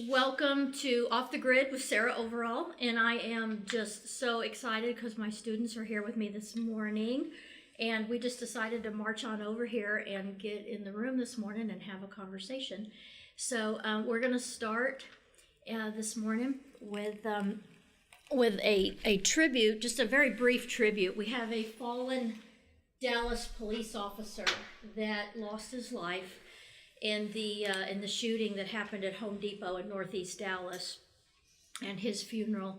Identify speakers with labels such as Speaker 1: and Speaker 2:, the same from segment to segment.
Speaker 1: Welcome to Off the Grid with Sara Overal, and I am just so excited because my students are here with me this morning, and we just decided to march on over here and get in the room this morning and have a conversation. So we're going to start this morning with a tribute, just a very brief tribute. We have a fallen Dallas police officer that lost his life in the shooting that happened at Home Depot in Northeast Dallas, and his funeral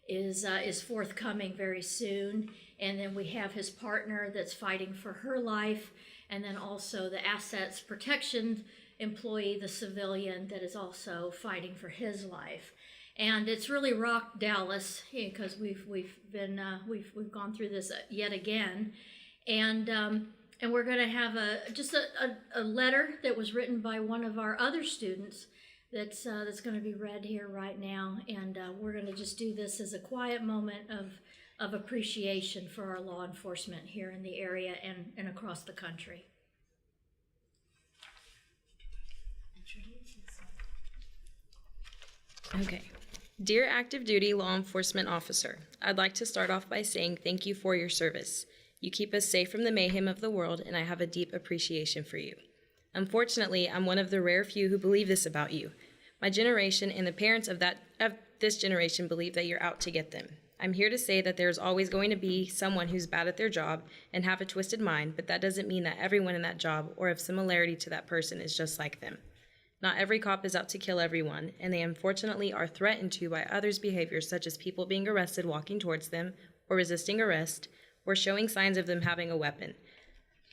Speaker 1: is forthcoming very soon. And then we have his partner that's fighting for her life, and then also the assets protection employee, the civilian, that is also fighting for his life. And it's really rocked Dallas because we've gone through this yet again, and we're going to have a letter that was written by one of our other students that's going to be read here right now. And we're going to just do this as a quiet moment of appreciation for our law enforcement here in the area and across the country.
Speaker 2: Okay. Dear active duty law enforcement officer, I'd like to start off by saying thank you for your service. You keep us safe from the mayhem of the world, and I have a deep appreciation for you. Unfortunately, I'm one of the rare few who believe this about you. My generation and the parents of this generation believe that you're out to get them. I'm here to say that there's always going to be someone who's bad at their job and have a twisted mind, but that doesn't mean that everyone in that job or of similarity to that person is just like them. Not every cop is out to kill everyone, and they unfortunately are threatened to by others' behaviors, such as people being arrested walking towards them or resisting arrest, or showing signs of them having a weapon.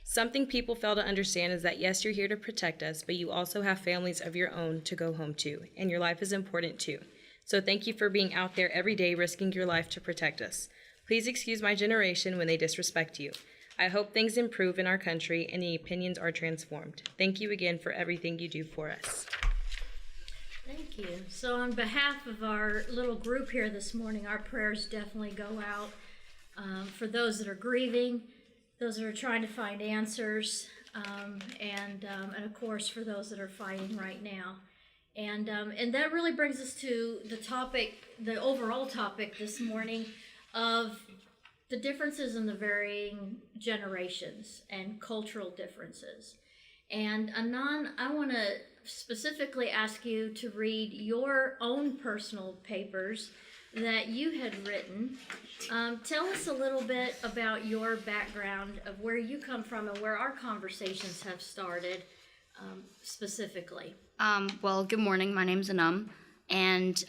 Speaker 2: Something people fail to understand is that yes, you're here to protect us, but you also have families of your own to go home to, and your life is important too. So thank you for being out there every day risking your life to protect us. Please excuse my generation when they disrespect you. I hope things improve in our country and the opinions are transformed. Thank you again for everything you do for us.
Speaker 1: Thank you. So on behalf of our little group here this morning, our prayers definitely go out for those that are grieving, those that are trying to find answers, and of course for those that are fighting right now. And that really brings us to the topic, the overall topic this morning of the differences in the varying generations and cultural differences. And Anan, I want to specifically ask you to read your own personal papers that you had written. Tell us a little bit about your background of where you come from and where our conversations have started specifically.
Speaker 3: Well, good morning. My name's Anam, and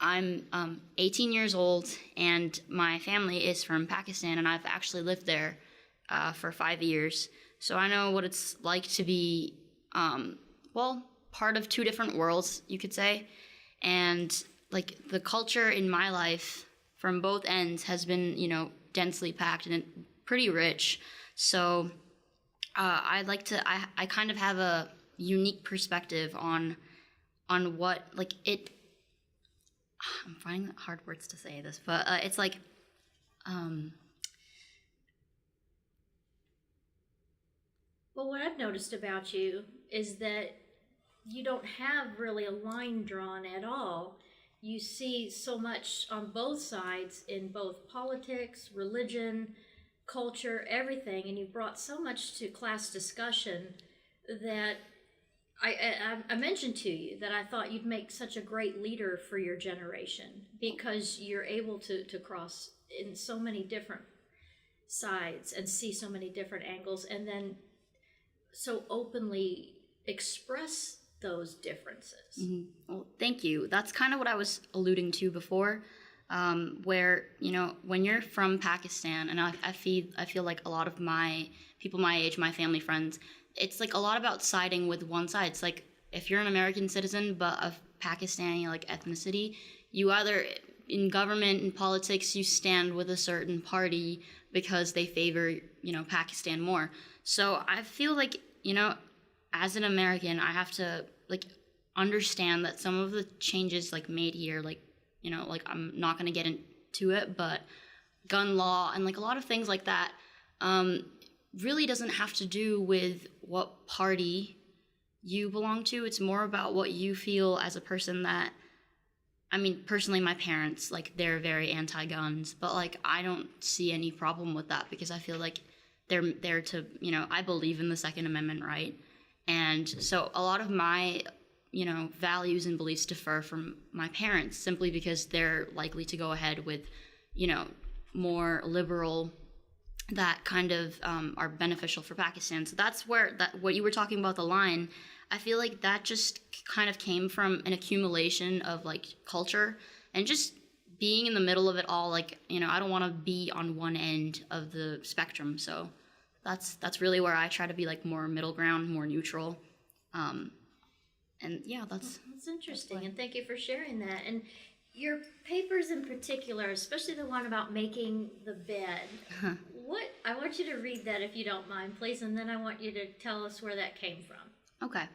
Speaker 3: I'm 18 years old, and my family is from Pakistan, and I've actually lived there for 5 years. So I know what it's like to be, part of two different worlds, you could say. And like the culture in my life from both ends has been, densely packed and pretty rich. So I kind of have a unique perspective on what, like, it, I'm finding hard words to say this, but it's like,
Speaker 1: Well, what I've noticed about you is that you don't have really a line drawn at all. You see so much on both sides in both politics, religion, culture, everything, and you brought so much to class discussion that I mentioned to you that I thought you'd make such a great leader for your generation because you're able to cross in so many different sides and see so many different angles and then so openly express those differences.
Speaker 3: Mm-hmm. Well, thank you. That's kind of what I was alluding to before, where, when you're from Pakistan, and I feel like a lot of my people my age, my family, friends, it's like a lot about siding with one side. It's like if you're an American citizen but of Pakistani ethnicity, you either in government and politics you stand with a certain party because they favor Pakistan more. So I feel like as an American I have to understand that some of the changes made here I'm not going to get into it, but gun law and a lot of things like that really doesn't have to do with what party you belong to. It's more about what you feel as a person that, I mean, personally, my parents, like, they're very anti-guns, but, like, I don't see any problem with that because I feel like they're there to, I believe in the Second Amendment, right? And so a lot of my, values and beliefs differ from my parents simply because they're likely to go ahead with, more liberal that kind of are beneficial for Pakistan. So that's where what you were talking about, the line, I feel like that just kind of came from an accumulation of like culture and just being in the middle of it all. Like, I don't want to be on one end of the spectrum. So that's really where I try to be like more middle ground, more neutral. And yeah, that's
Speaker 1: interesting, and thank you for sharing that. And your papers in particular, especially the one about making the bed, I want you to read that if you don't mind, please, and then I want you to tell us where that came from.
Speaker 3: Okay.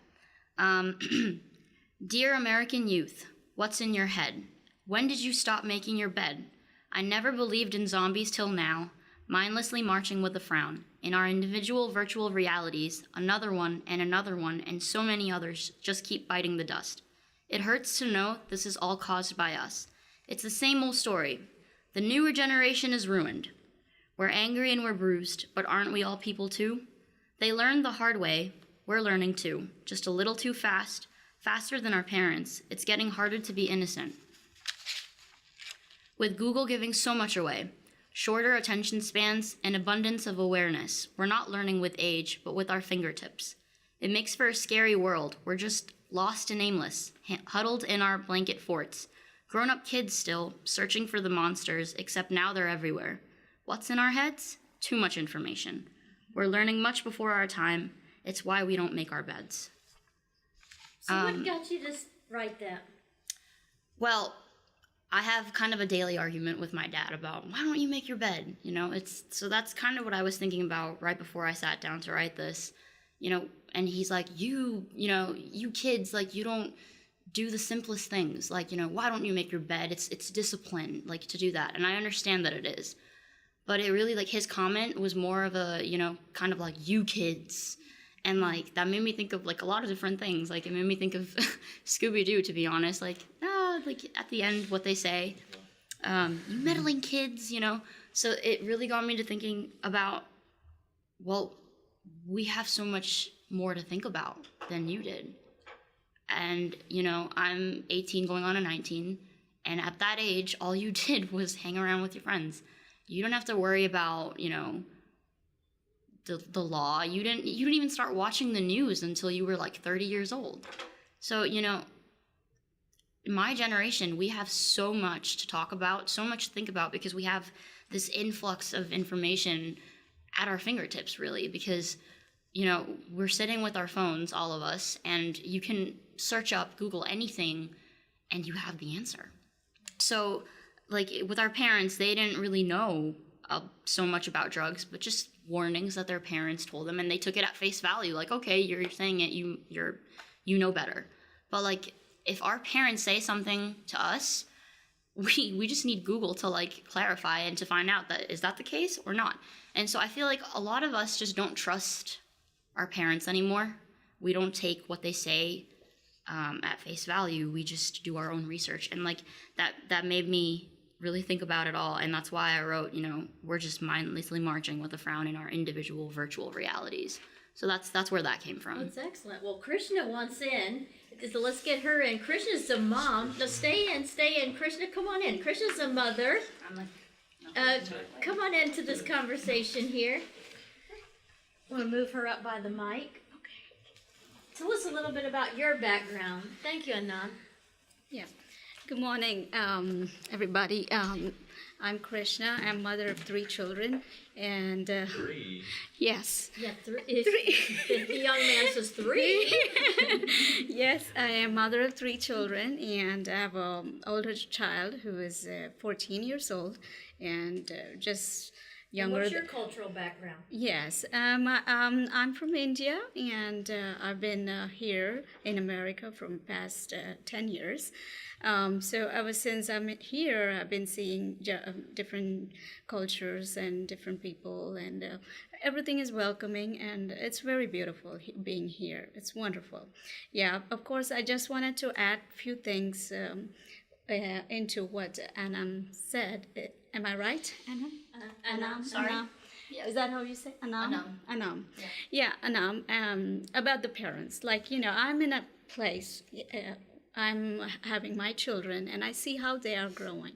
Speaker 3: Dear American youth, what's in your head? When did you stop making your bed? I never believed in zombies till now, mindlessly marching with a frown. In our individual virtual realities, another one, and so many others just keep biting the dust. It hurts to know this is all caused by us. It's the same old story. The newer generation is ruined. We're angry and we're bruised, but aren't we all people too? They learned the hard way. We're learning too. Just a little too fast, faster than our parents. It's getting harder to be innocent. With Google giving so much away, shorter attention spans, and abundance of awareness, we're not learning with age, but with our fingertips. It makes for a scary world. We're just lost and aimless, huddled in our blanket forts. Grown-up kids still, searching for the monsters, except now they're everywhere. What's in our heads? Too much information. We're learning much before our time. It's why we don't make our beds.
Speaker 1: So what got you to write that?
Speaker 3: Well, I have kind of a daily argument with my dad about, why don't you make your bed? So that's kind of what I was thinking about right before I sat down to write this. And he's like, you kids, like, you don't do the simplest things. Like, why don't you make your bed? It's discipline, like, to do that. And I understand that it is. But it really, like, his comment was more of a, kind of like, you kids. And, like, that made me think of, like, a lot of different things. Like, it made me think of Scooby-Doo, to be honest. Like, like, at the end, what they say, you meddling kids, So it really got me to thinking about, well, we have so much more to think about than you did. And, I'm 18 going on to 19. And at that age, all you did was hang around with your friends. You don't have to worry about, the law. You didn't even start watching the news until you were like 30 years old. So, my generation, we have so much to talk about, so much to think about, because we have this influx of information at our fingertips, really, because, we're sitting with our phones, all of us, and you can search up, Google anything, and you have the answer. So, like, with our parents, they didn't really know so much about drugs, but just warnings that their parents told them, and they took it at face value, like, okay, you're saying it, you know better. But, like, if our parents say something to us, we just need Google to, like, clarify and to find out that is that the case or not. And so I feel like a lot of us just don't trust our parents anymore. We don't take what they say at face value. We just do our own research. And, like, that made me really think about it all. And that's why I wrote, we're just mindlessly marching with a frown in our individual virtual realities. So that's where that came from.
Speaker 1: That's excellent. Well, Krishna wants in. So let's get her in. Krishna's a mom. No, stay in. Krishna, come on in. Krishna's a mother. Come on into this conversation here. Want to move her up by the mic? Okay. Tell us a little bit about your background. Thank you, Anand.
Speaker 4: Yeah. Good morning, everybody. I'm Krishna. I'm mother of 3 children, and
Speaker 5: 3.
Speaker 4: Yes.
Speaker 1: Yeah, 3. The young man says 3.
Speaker 4: Yes, I am mother of 3 children, and I have an older child who is 14 years old, and just younger.
Speaker 1: What's your cultural background?
Speaker 4: Yes, I'm from India, and I've been here in America for the past 10 years. So ever since I'm here, I've been seeing different cultures and different people, and everything is welcoming, and it's very beautiful being here. It's wonderful. Yeah, of course, I just wanted to add a few things into what Anam said. Am I right, Anam?
Speaker 1: Anam, sorry.
Speaker 4: Anam. Is that how you say Anam?
Speaker 3: Anam.
Speaker 4: Anam. Yeah, Anam. About the parents, like I'm in a place. I'm having my children, and I see how they are growing.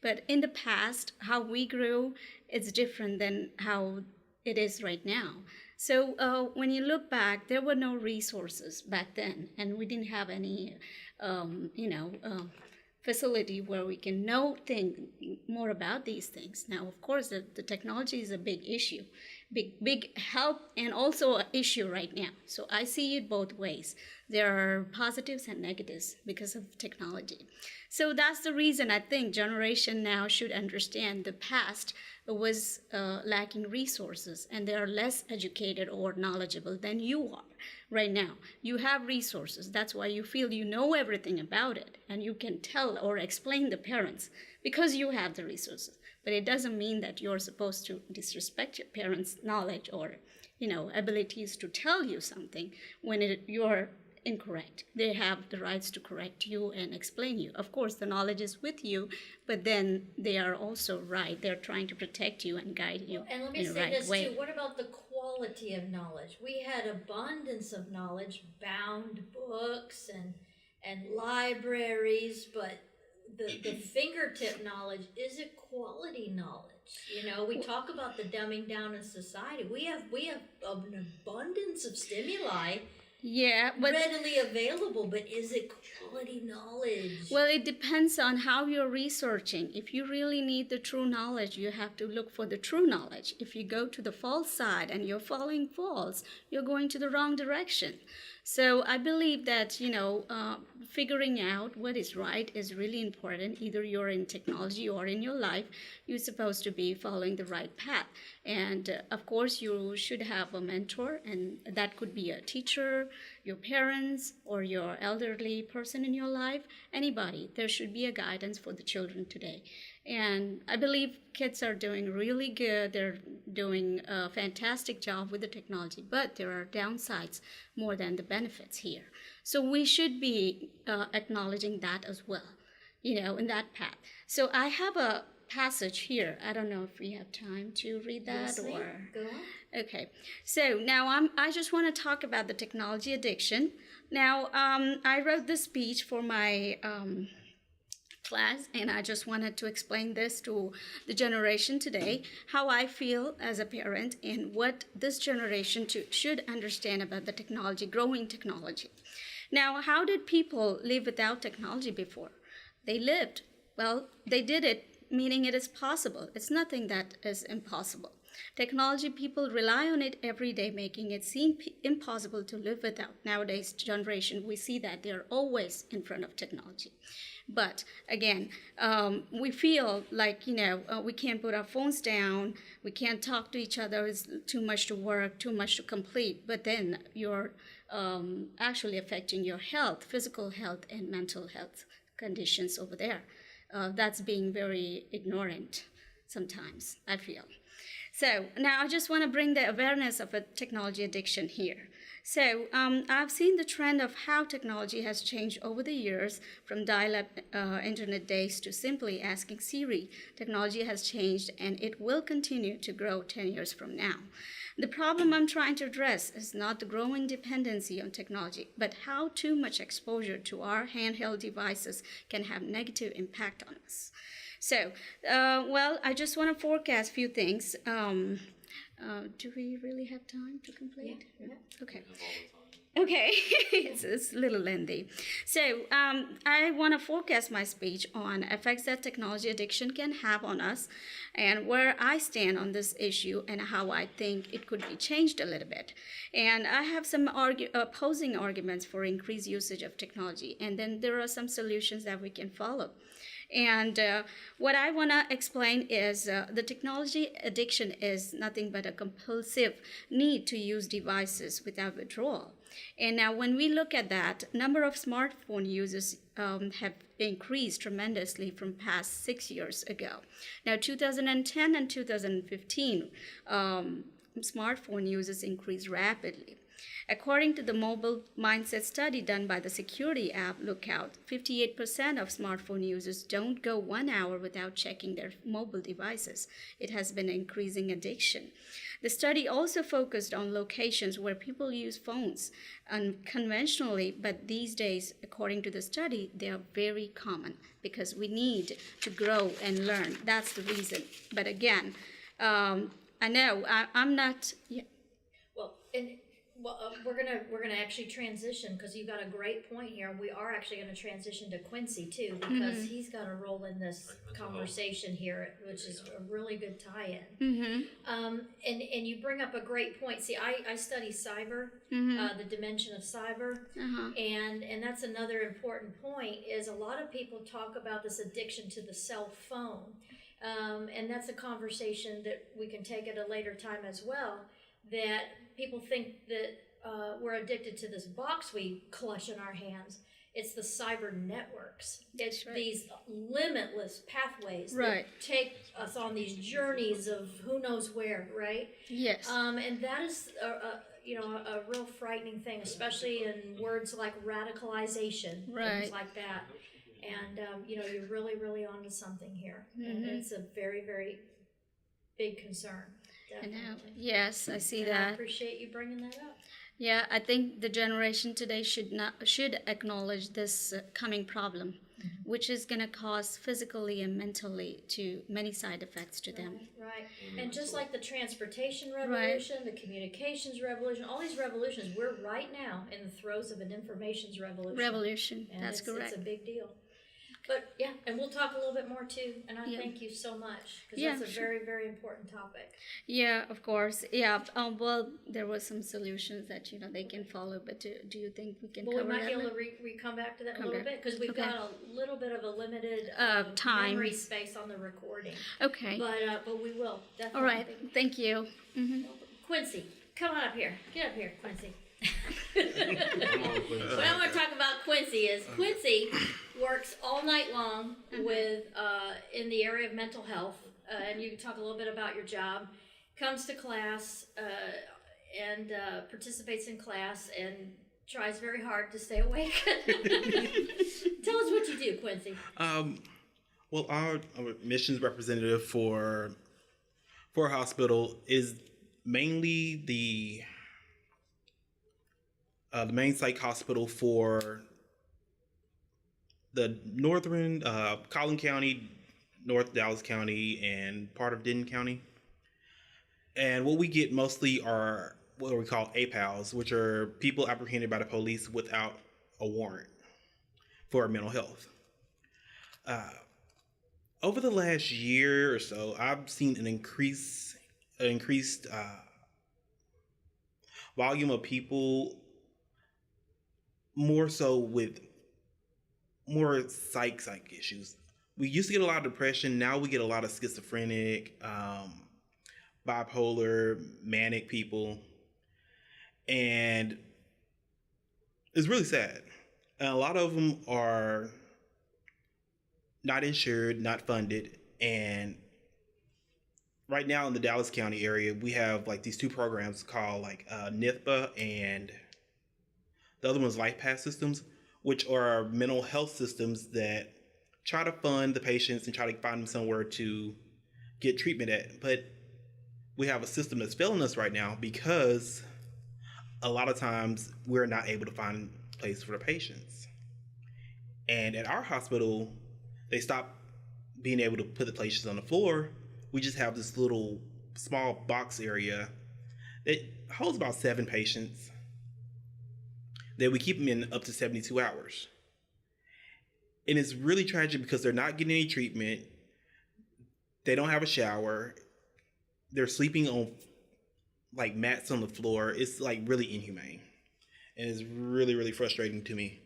Speaker 4: But in the past, how we grew, it's different than how it is right now. So when you look back, there were no resources back then, and we didn't have any, facility where we can think more about these things. Now, of course, the technology is a big issue, big help, and also an issue right now. So I see it both ways. There are positives and negatives because of technology. So that's the reason I think generation now should understand the past was lacking resources, and they are less educated or knowledgeable than you are right now. You have resources. That's why you feel you know everything about it, and you can tell or explain the parents because you have the resources. But it doesn't mean that you're supposed to disrespect your parents' knowledge or abilities to tell you something when you're incorrect. They have the rights to correct you and explain you. Of course, the knowledge is with you, but then they are also right. They're trying to protect you and guide you
Speaker 1: And let me
Speaker 4: in the
Speaker 1: say
Speaker 4: right
Speaker 1: this
Speaker 4: way.
Speaker 1: too. What about the quality of knowledge? We had abundance of knowledge, bound books and libraries, but the fingertip knowledge, is it quality knowledge? We talk about the dumbing down in society. We have an abundance of stimuli
Speaker 4: Yeah, but
Speaker 1: readily available, but is it quality knowledge?
Speaker 4: well, it depends on how you're researching. If you really need the true knowledge, you have to look for the true knowledge. If you go to the false side and you're following false, you're going to the wrong direction. So I believe that, figuring out what is right is really important. Either you're in technology or in your life, you're supposed to be following the right path. And of course, you should have a mentor, and that could be a teacher, your parents, or your elderly person in your life, anybody. There should be a guidance for the children today. And I believe kids are doing really good. They're doing a fantastic job with the technology, but there are downsides more than the benefits here. So we should be acknowledging that as well, in that path. So I have a passage here. I don't know if we have time to read that.
Speaker 1: Yes, ma'am.
Speaker 4: Or
Speaker 1: Go on.
Speaker 4: Okay, so now I just want to talk about the technology addiction. Now, I wrote this speech for my class, and I just wanted to explain this to the generation today, how I feel as a parent and what this generation should understand about the technology, growing technology. Now, how did people live without technology before? They lived. Well, they did it, meaning it is possible. It's nothing that is impossible. Technology, people rely on it every day, making it seem impossible to live without. Nowadays generation, we see that they're always in front of technology. But again, we feel like, we can't put our phones down, we can't talk to each other, it's too much to work, too much to complete. But then you're actually affecting your health, physical health and mental health conditions over there. That's being very ignorant sometimes, I feel. So now I just want to bring the awareness of a technology addiction here. So I've seen the trend of how technology has changed over the years, from dial-up internet days to simply asking Siri. Technology has changed, and it will continue to grow 10 years from now. The problem I'm trying to address is not the growing dependency on technology, but how too much exposure to our handheld devices can have negative impact on us. So, I just want to forecast a few things. Do we really have time to complete?
Speaker 1: Yeah.
Speaker 4: Okay. Okay, it's a little lengthy. So I want to focus my speech on effects that technology addiction can have on us and where I stand on this issue and how I think it could be changed a little bit. And I have some opposing arguments for increased usage of technology, and then there are some solutions that we can follow. And what I want to explain is the technology addiction is nothing but a compulsive need to use devices without withdrawal. And now when we look at that, number of smartphone users have increased tremendously from past 6 years ago. Now 2010 and 2015, smartphone users increased rapidly. According to the mobile mindset study done by the security app Lookout, 58% of smartphone users don't go 1 hour without checking their mobile devices. It has been increasing addiction. The study also focused on locations where people use phones unconventionally, but these days, according to the study, they are very common because we need to grow and learn. That's the reason. But again, I know I'm not. Yeah.
Speaker 1: Well, we're gonna actually transition because you've got a great point here. We are actually going to transition to Quincy too because he's got a role in this conversation here, which is a really good tie-in. And you bring up a great point. See, I study cyber, the dimension of cyber, and that's another important point. Is a lot of people talk about this addiction to the cell phone, and that's a conversation that we can take at a later time as well. That people think that we're addicted to this box we clutch in our hands. It's the cyber networks. It's these limitless pathways that take us on these journeys of who knows where, right?
Speaker 4: Yes.
Speaker 1: And that is a real frightening thing, especially in words like radicalization, things like that. And you're really, really onto something here, and it's a very, very big concern. Definitely.
Speaker 4: Yes, I see
Speaker 1: and
Speaker 4: that.
Speaker 1: I appreciate you bringing that up.
Speaker 4: Yeah, I think the generation today should acknowledge this coming problem, which is going to cause physically and mentally to many side effects to them.
Speaker 1: Right. And just like the transportation revolution, the communications revolution, all these revolutions, we're right now in the throes of an informations revolution. And
Speaker 4: that's correct.
Speaker 1: It's a big deal. But yeah, and we'll talk a little bit more too. And I thank you so much because that's a very, very important topic.
Speaker 4: Yeah, of course. Yeah. Well, there were some solutions that they can follow. But do you think we can?
Speaker 1: Well,
Speaker 4: cover
Speaker 1: we might
Speaker 4: that
Speaker 1: be able to come back to that in a little bit because we've got a little bit of a limited
Speaker 4: time
Speaker 1: memory space on the recording.
Speaker 4: Okay.
Speaker 1: But we will definitely.
Speaker 4: All right. Thank you.
Speaker 1: Quincy, come on up here. Get up here, Quincy. What I want to talk about Quincy is Quincy works all night long with in the area of mental health, and you can talk a little bit about your job. Comes to class and participates in class and tries very hard to stay awake. Tell us what you do, Quincy.
Speaker 5: Well, our admissions representative for a hospital is mainly the main psych hospital for the northern Collin County, North Dallas County, and part of Denton County. And what we get mostly are what we call APALs, which are people apprehended by the police without a warrant for mental health. Over the last year or so, I've seen an increased volume of people more so with more psych issues. We used to get a lot of depression. Now we get a lot of schizophrenic, bipolar, manic people. And it's really sad. And a lot of them are not insured, not funded. And right now in the Dallas County area, we have like these two programs called like NIFPA and the other one is Life Path Systems, which are mental health systems that try to fund the patients and try to find them somewhere to get treatment at. But we have a system that's failing us right now because a lot of times we're not able to find a place for the patients. And at our hospital, they stopped being able to put the patients on the floor. We just have this little small box area that holds about 7 patients. that we keep them in up to 72 hours. And it's really tragic because they're not getting any treatment. They don't have a shower. They're sleeping on like mats on the floor. It's like really inhumane. And it's really, really frustrating to me.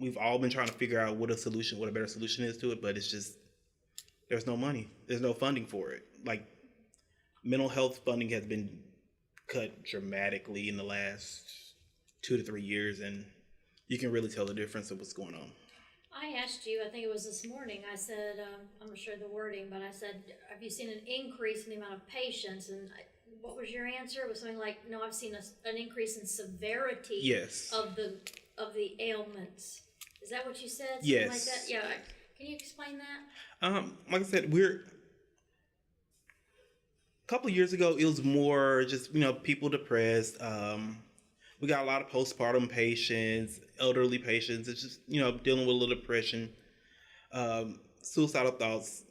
Speaker 5: We've all been trying to figure out what a better solution is to it, but it's just, there's no money. There's no funding for it. Like, mental health funding has been cut dramatically in the last 2 to 3 years, and you can really tell the difference of what's going on.
Speaker 1: I asked you, I think it was this morning, I said, I'm not sure the wording, but I said, have you seen an increase in the amount of patients? And what was your answer? It was something like, no, I've seen an increase in severity
Speaker 5: Yes.
Speaker 1: of the ailments. Is that what you said? Something
Speaker 5: Yes.
Speaker 1: like that? Yeah. Can you explain that?
Speaker 5: Like I said, a couple of years ago, it was more just, people depressed. We got a lot of postpartum patients, elderly patients. It's just, dealing with a little depression, suicidal thoughts,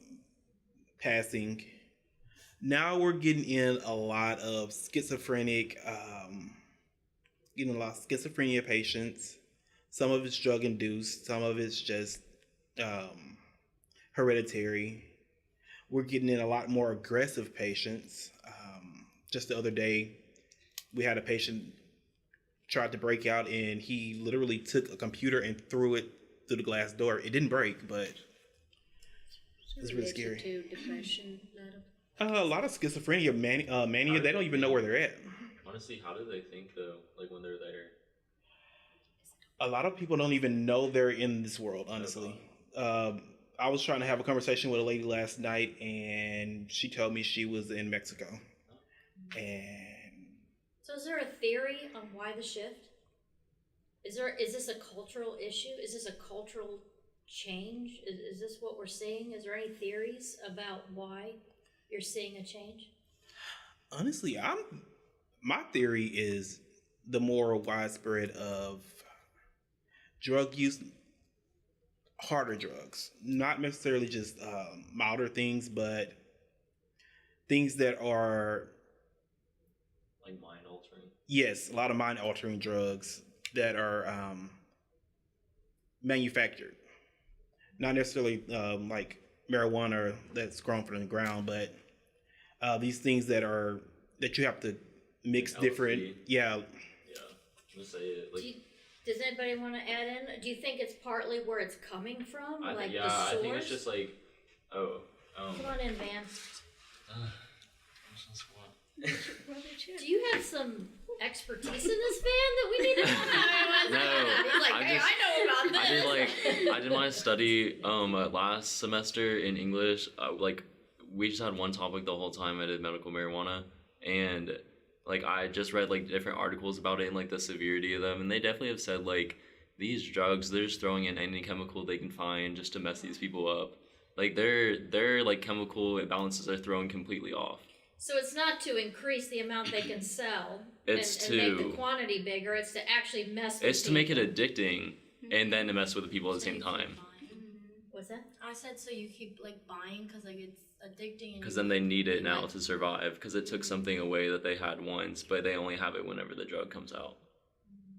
Speaker 5: passing. Now we're getting in a lot of schizophrenia patients. Some of it's drug induced. Some of it's just hereditary. We're getting in a lot more aggressive patients. Just the other day, we had a patient tried to break out, and he literally took a computer and threw it through the glass door. It didn't break, but it's really scary.
Speaker 4: To depression,
Speaker 5: A lot of schizophrenia, mania. They don't even know where they're at.
Speaker 6: Honestly, how do they think though? Like when they're there?
Speaker 5: A lot of people don't even know they're in this world. Honestly, I was trying to have a conversation with a lady last night, and she told me she was in Mexico, and
Speaker 1: So is there a theory on why the shift? Is this a cultural issue? Is this a cultural change? Is this what we're seeing? Is there any theories about why you're seeing a change?
Speaker 5: honestly, my theory is the more widespread of drug use, harder drugs, not necessarily just milder things, but things that are
Speaker 6: Like mind altering?
Speaker 5: yes, a lot of mind altering drugs that are manufactured, not necessarily like marijuana that's grown from the ground, but these things that you have to mix
Speaker 6: Like
Speaker 5: different.
Speaker 6: LSD?
Speaker 5: Yeah,
Speaker 6: Yeah. Just say it. Like,
Speaker 1: Does anybody want to add in? Do you think it's partly where it's coming from?
Speaker 6: I
Speaker 1: Like
Speaker 6: think,
Speaker 1: the source?
Speaker 6: I think it's just like,
Speaker 1: Come on in, man.
Speaker 6: what's this one?
Speaker 1: Do you have some expertise in this band that we need to know?
Speaker 6: No,
Speaker 1: He's like,
Speaker 6: I
Speaker 1: hey,
Speaker 6: just-
Speaker 1: I know about this.
Speaker 6: I did my study last semester in English. Like we just had one topic the whole time. I did medical marijuana, and like I just read like different articles about it and like the severity of them, and they definitely have said like these drugs, they're just throwing in any chemical they can find just to mess these people up. Like their like chemical imbalances are thrown completely off.
Speaker 1: So it's not to increase the amount they can sell
Speaker 6: It's
Speaker 1: and make
Speaker 6: to-
Speaker 1: the quantity bigger. It's to actually mess with
Speaker 6: It's to make it
Speaker 1: people.
Speaker 6: addicting, and then to mess with the people at the same time.
Speaker 1: What's that?
Speaker 7: I said so you keep like buying because like it's addicting.
Speaker 6: Because then they need it now to survive. Because it took something away that they had once, but they only have it whenever the drug comes out.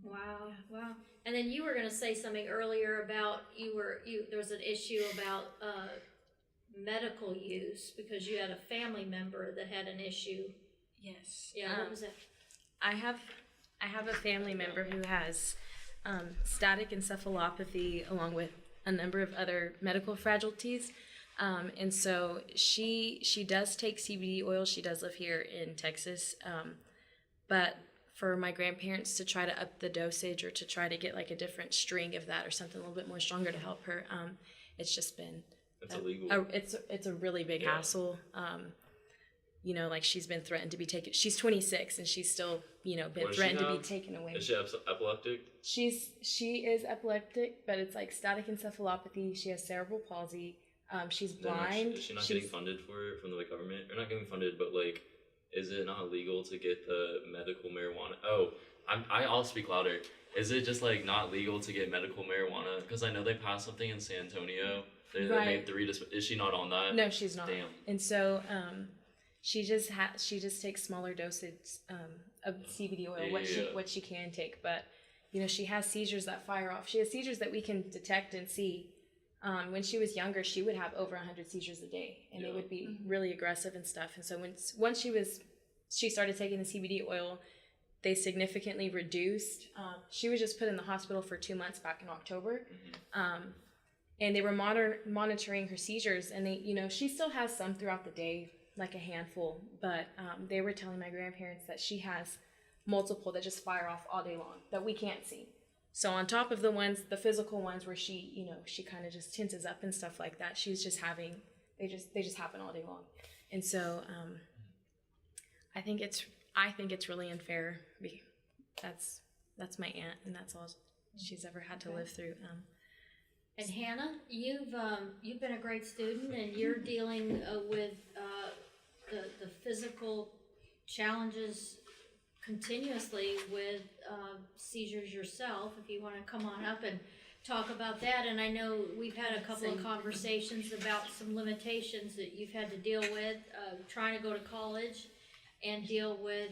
Speaker 1: Wow, wow. And then you were going to say something earlier about there was an issue about medical use because you had a family member that had an issue.
Speaker 7: Yes.
Speaker 1: Yeah, what was that?
Speaker 2: I have a family member who has static encephalopathy along with a number of other medical fragilities. And so she does take CBD oil. She does live here in Texas. But for my grandparents to try to up the dosage or to try to get like a different string of that or something a little bit more stronger to help her, it's just been
Speaker 6: It's illegal.
Speaker 2: it's a really big hassle. You know, like she's been threatened to be taken. She's 26 and she's still, been
Speaker 6: What does she
Speaker 2: threatened to be
Speaker 6: have?
Speaker 2: taken away.
Speaker 6: Is she epileptic?
Speaker 2: She is epileptic, but it's like static encephalopathy. She has cerebral palsy. She's
Speaker 6: Then
Speaker 2: blind.
Speaker 6: Is she not getting funded for it from the government? Or not getting funded, but like, is it not legal to get the medical marijuana? Oh, I'll speak louder. Is it just like not legal to get medical marijuana? Because I know they passed something in San Antonio. They
Speaker 2: Right.
Speaker 6: made 3 is she not on that?
Speaker 2: No, she's not.
Speaker 6: Damn.
Speaker 2: And so she just takes smaller doses of CBD oil, what she can take. But she has seizures that fire off. She has seizures that we can detect and see. When she was younger, she would have over 100 seizures a day, and they would be really aggressive and stuff. And so once she started taking the CBD oil, they significantly reduced. She was just put in the hospital for 2 months back in October, and they were monitoring her seizures. And she still has some throughout the day, like a handful. But they were telling my grandparents that she has multiple that just fire off all day long that we can't see. So on top of the physical ones where she kind of just tenses up and stuff like that, she's just having, they just happen all day long. And so I think it's really unfair. That's my aunt, and that's all she's ever had to live through.
Speaker 1: And Hannah, you've been a great student, and you're dealing with the physical challenges continuously with seizures yourself. If you want to come on up and talk about that. And I know we've had a couple of conversations about some limitations that you've had to deal with trying to go to college and deal with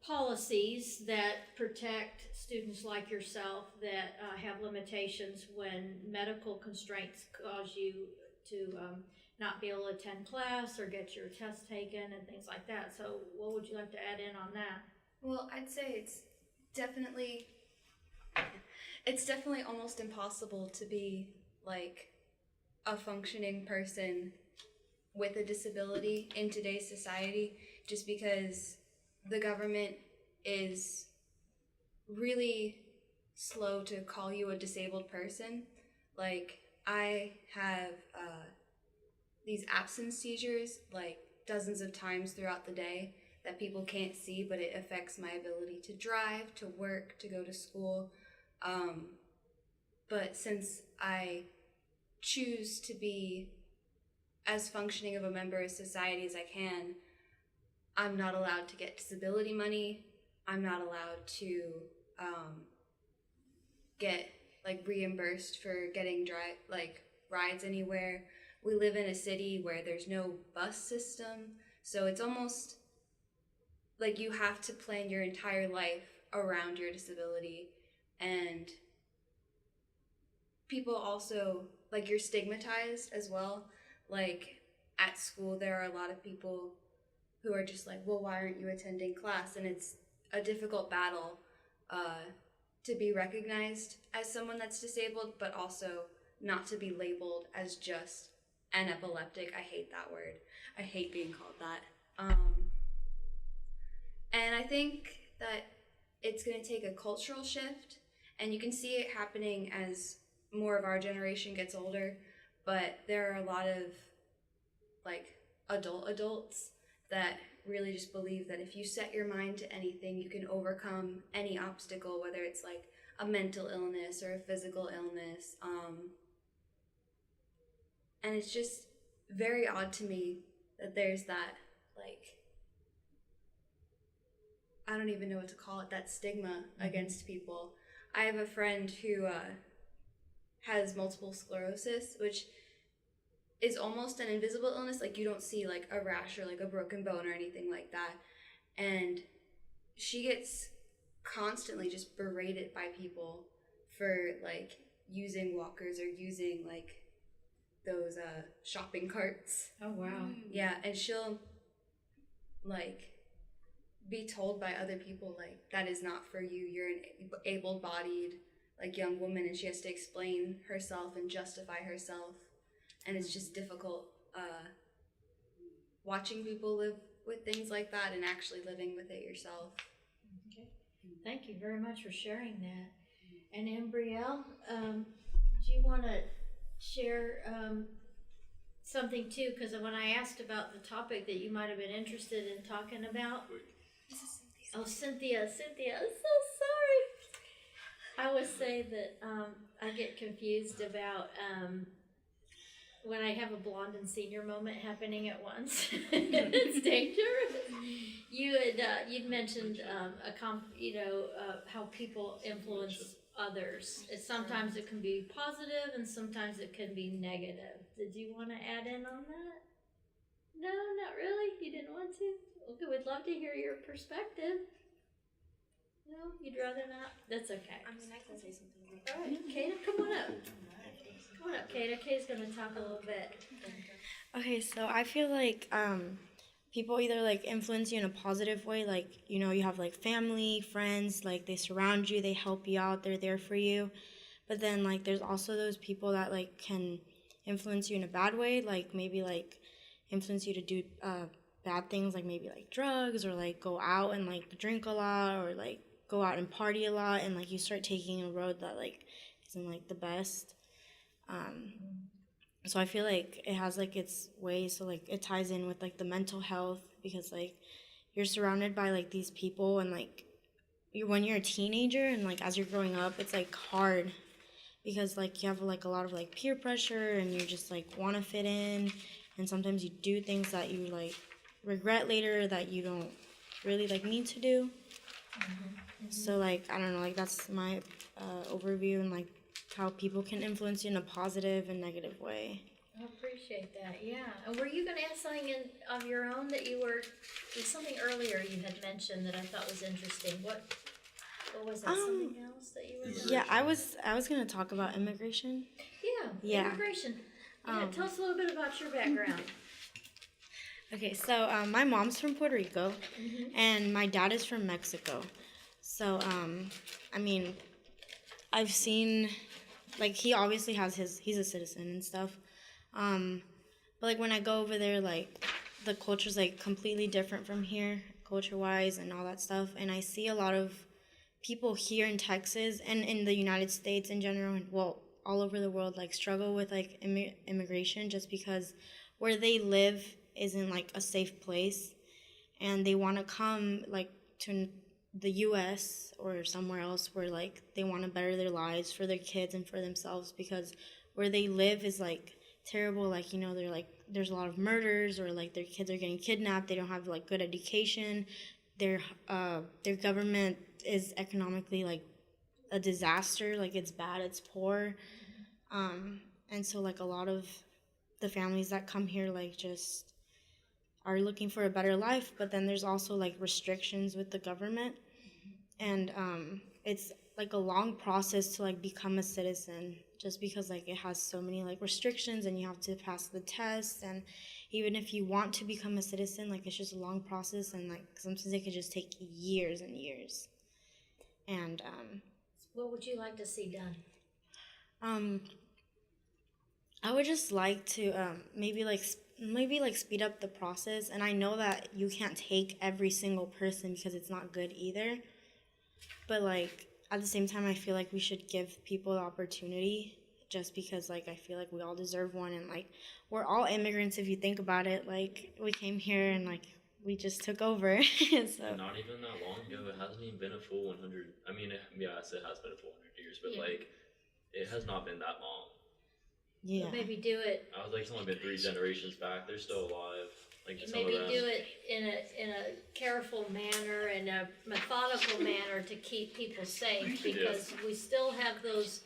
Speaker 1: policies that protect students like yourself that have limitations when medical constraints cause you to not be able to attend class or get your test taken and things like that. So what would you like to add in on that?
Speaker 8: Well, I'd say it's definitely almost impossible to be like a functioning person with a disability in today's society, just because the government is really slow to call you a disabled person. Like, I have these absence seizures like dozens of times throughout the day that people can't see, but it affects my ability to drive, to work, to go to school. But since I choose to be as functioning of a member of society as I can, I'm not allowed to get disability money. I'm not allowed to get like reimbursed for getting rides anywhere. We live in a city where there's no bus system, so it's almost like you have to plan your entire life around your disability. And people also, like, you're stigmatized as well. Like, at school, there are a lot of people who are just like, well, why aren't you attending class? And it's a difficult battle to be recognized as someone that's disabled, but also not to be labeled as just an epileptic. I hate that word. I hate being called that. And I think that it's going to take a cultural shift, and you can see it happening as more of our generation gets older, but there are a lot of like adults that really just believe that if you set your mind to anything, you can overcome any obstacle, whether it's like a mental illness or a physical illness. And it's just very odd to me that there's that, like, I don't even know what to call it, that stigma against people. I have a friend who has multiple sclerosis, which is almost an invisible illness. Like, you don't see like a rash or like a broken bone or anything like that. And she gets constantly just berated by people for like using walkers or using like those shopping carts.
Speaker 1: Oh, wow.
Speaker 8: Yeah, and she'll like be told by other people like, that is not for you, you're an able-bodied like young woman, and she has to explain herself and justify herself. And it's just difficult watching people live with things like that and actually living with it yourself.
Speaker 1: Okay. Thank you very much for sharing that. And Ambrielle, did you want to share something too? Because when I asked about the topic that you might have been interested in talking about. Oh, Cynthia, I'm so sorry. I would say that I get confused about when I have a blonde and senior moment happening at once. It's dangerous. You'd mentioned how people influence others. Sometimes it can be positive and sometimes it can be negative. Did you want to add in on that? No, not really. You didn't want to. Okay, we'd love to hear your perspective. No, you'd rather not. That's okay.
Speaker 7: I mean, I can say something.
Speaker 1: All right, Kata, come on up. Come on up, Kata. Kata's gonna talk a little bit.
Speaker 9: Okay, so I feel like people either like influence you in a positive way, like you have like family, friends, like they surround you, they help you out, they're there for you. But then like there's also those people that like can influence you in a bad way, like maybe like influence you to do bad things, like maybe like drugs or like go out and like drink a lot or like go out and party a lot, and like you start taking a road that like isn't like the best. So I feel like it has like its ways, so like it ties in with like the mental health, because like you're surrounded by like these people, and like when you're a teenager and like as you're growing up, it's like hard because like you have like a lot of like peer pressure and you just like want to fit in, and sometimes you do things that you like regret later that you don't really like need to do. So like I don't know, like that's my overview and like how people can influence you in a positive and negative way.
Speaker 1: I appreciate that. Yeah. And were you going to add something of your own that there's something earlier you had mentioned that I thought was interesting. What was that? Something else that you were?
Speaker 9: Yeah, I was gonna talk about immigration.
Speaker 1: Yeah. Immigration. Yeah. Tell us a little bit about your background.
Speaker 9: Okay, so my mom's from Puerto Rico, and my dad is from Mexico. So I mean, I've seen, like, he obviously he's a citizen and stuff. But like when I go over there, like the culture's like completely different from here, culture-wise and all that stuff. And I see a lot of people here in Texas and in the United States in general, and well, all over the world, like struggle with like immigration just because where they live isn't like a safe place, and they want to come like to the U.S. or somewhere else where like they want to better their lives for their kids and for themselves, because where they live is like terrible. Like they're like there's a lot of murders, or like their kids are getting kidnapped. They don't have like good education. Their government is economically like a disaster. Like it's bad. It's poor. And so like a lot of the families that come here like just are looking for a better life, but then there's also like restrictions with the government, and it's like a long process to like become a citizen, just because like it has so many like restrictions, and you have to pass the test, and even if you want to become a citizen, like it's just a long process, and like sometimes it could just take years and years. And
Speaker 1: what would you like to see done?
Speaker 9: I would just like to maybe speed up the process. And I know that you can't take every single person because it's not good either. But like at the same time, I feel like we should give people the opportunity, just because like I feel like we all deserve one, and like we're all immigrants if you think about it. Like we came here and like we just took over. So
Speaker 6: And not even that long ago, it hasn't even been a full 100. I mean, yes, it has been a full 100 years, but like it has not been that long.
Speaker 9: Yeah.
Speaker 1: So maybe do it.
Speaker 6: I was like, it's only been 3 generations back. They're still alive. Like some
Speaker 1: Maybe
Speaker 6: of them.
Speaker 1: do it in a careful manner and a methodical manner to keep people safe, because we still have those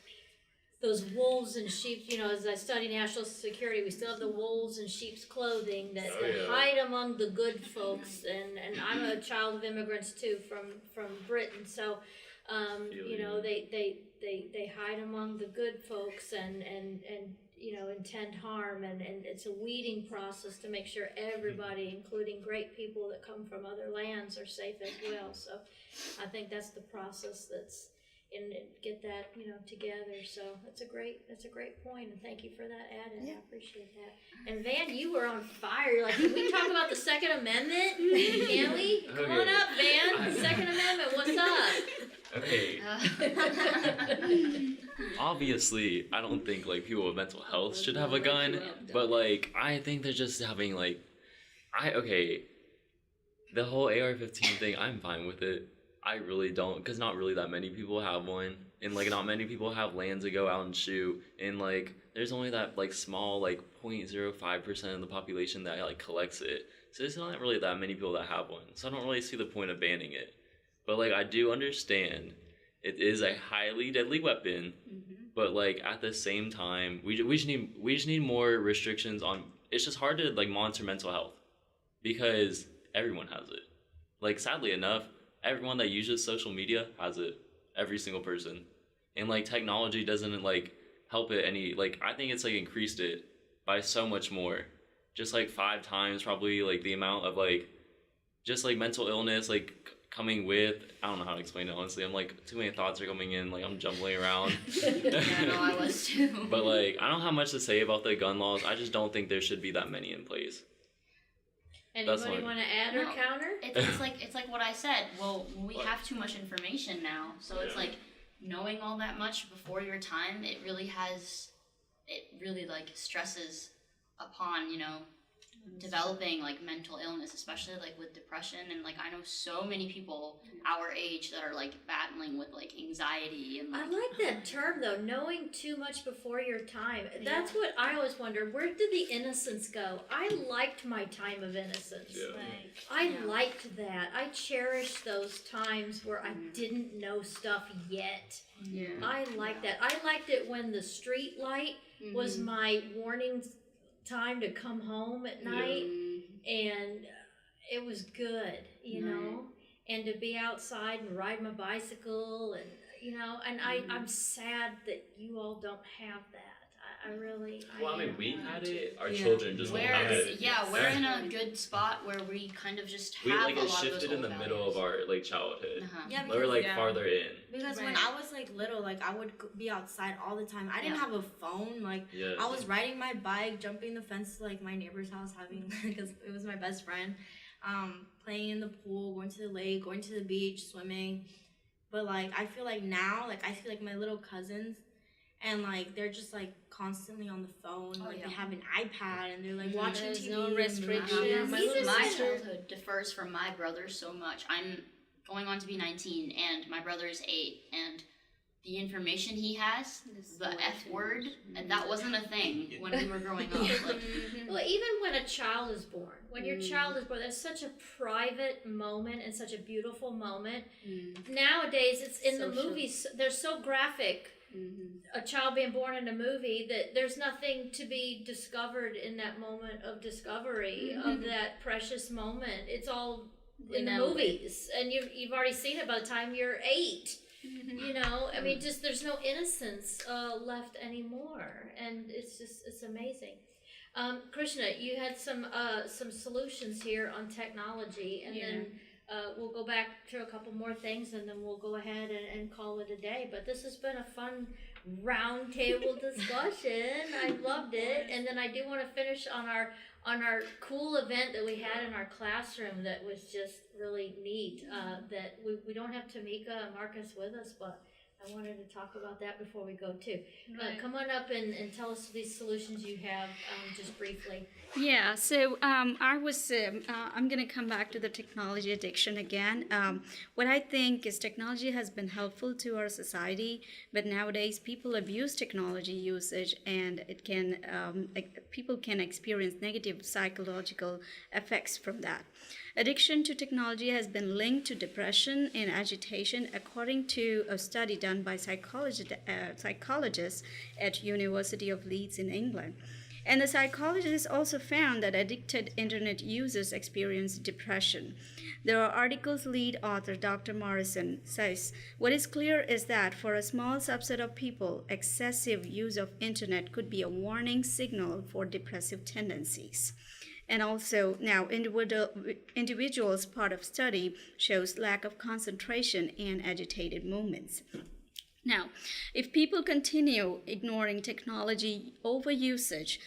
Speaker 1: wolves in sheep. As I study national security, we still have the wolves in sheep's clothing that hide among the good folks. And I'm a child of immigrants too, from Britain. So they hide among the good folks and intend harm, and it's a weeding process to make sure everybody, including great people that come from other lands, are safe as well. So I think that's the process that's get that together. So that's a great point, and thank you for that add-in. I appreciate that. And Van, you were on fire. You're like, can we talk about the Second Amendment? Can we? Come on up, Van. Second Amendment, what's up?
Speaker 6: Okay. Obviously, I don't think like people with mental health should have a gun, but like I think they're just having like, the whole AR-15 thing. I'm fine with it. I really don't, because not really that many people have one, and like not many people have land to go out and shoot, and like there's only that like small like 0.05% of the population that like collects it, so there's not really that many people that have one, so I don't really see the point of banning it. But like I do understand it is a highly deadly weapon, but like at the same time we just need more restrictions on. It's just hard to like monitor mental health because everyone has it. Like sadly enough, everyone that uses social media has it. Every single person. And like technology doesn't like help it any. Like I think it's like increased it by so much more. Just like 5 times probably like the amount of like just like mental illness like coming with. I don't know how to explain it honestly. I'm like too many thoughts are coming in, like I'm jumbling around.
Speaker 3: Yeah, no, I was too.
Speaker 6: But like I don't have much to say about the gun laws. I just don't think there should be that many in place.
Speaker 1: Anybody want to add or
Speaker 3: No.
Speaker 1: counter?
Speaker 3: It's like what I said. Well, we have too much information now, so it's like knowing all that much before your time. It really like stresses upon developing like mental illness, especially like with depression. And like I know so many people our age that are like battling with like anxiety and like,
Speaker 1: I like that term though, knowing too much before your time. That's what I always wonder. Where did the innocence go? I liked my time of innocence. I liked that. I cherished those times where I didn't know stuff yet. I liked that. I liked it when the street light was my warning time to come home at night, and it was good, you know, and to be outside and ride my bicycle, and I'm sad that you all don't have that. I really.
Speaker 6: Well, I mean, we had it. Our children just don't have it.
Speaker 3: We're in a good spot where we kind of just have
Speaker 6: We like
Speaker 3: a
Speaker 6: it
Speaker 3: lot of
Speaker 6: shifted
Speaker 3: those
Speaker 6: in the
Speaker 3: old
Speaker 6: middle of our like childhood.
Speaker 9: Yeah,
Speaker 6: We were like farther in.
Speaker 9: Because when I was like little, like I would be outside all the time. I didn't have a phone. Like I was riding my bike, jumping the fence to like my neighbor's house, having because it was my best friend, playing in the pool, going to the lake, going to the beach, swimming. But like I feel like now, like I see like my little cousins, and like they're just like constantly on the phone. Like they have an iPad and they're like watching
Speaker 4: There's
Speaker 9: TV.
Speaker 4: no
Speaker 9: and
Speaker 4: restrictions.
Speaker 3: My childhood differs from my brother's so much. I'm going on to be 19 and my brother is 8, and the information he has, the F word, and that wasn't a thing when we were growing up. Like,
Speaker 1: Well, even when a child is born, when your child is born, that's such a private moment and such a beautiful moment. Nowadays, it's in the movies. They're so graphic. A child being born in a movie, that there's nothing to be discovered in that moment of discovery of that precious moment. It's all in the movies, and you've already seen it by the time you're 8. You know, I mean, just there's no innocence left anymore, and it's amazing. Krishna, you had some solutions here on technology, and then we'll go back to a couple more things, and then we'll go ahead and call it a day. But this has been a fun roundtable discussion. I loved it, and then I do want to finish on our cool event that we had in our classroom that was just really neat. That we don't have Tamika and Marcus with us, but I wanted to talk about that before we go too. Come on up and tell us these solutions you have just briefly.
Speaker 4: Yeah, so I'm going to come back to the technology addiction again. What I think is technology has been helpful to our society, but nowadays people abuse technology usage, and it can people can experience negative psychological effects from that. Addiction to technology has been linked to depression and agitation, according to a study done by psychologists at University of Leeds in England. And the psychologists also found that addicted internet users experience depression. There are articles. Lead author Dr. Morrison says, "What is clear is that for a small subset of people, excessive use of internet could be a warning signal for depressive tendencies." And also now individuals part of study shows lack of concentration and agitated movements. Now, if people continue ignoring technology overusage,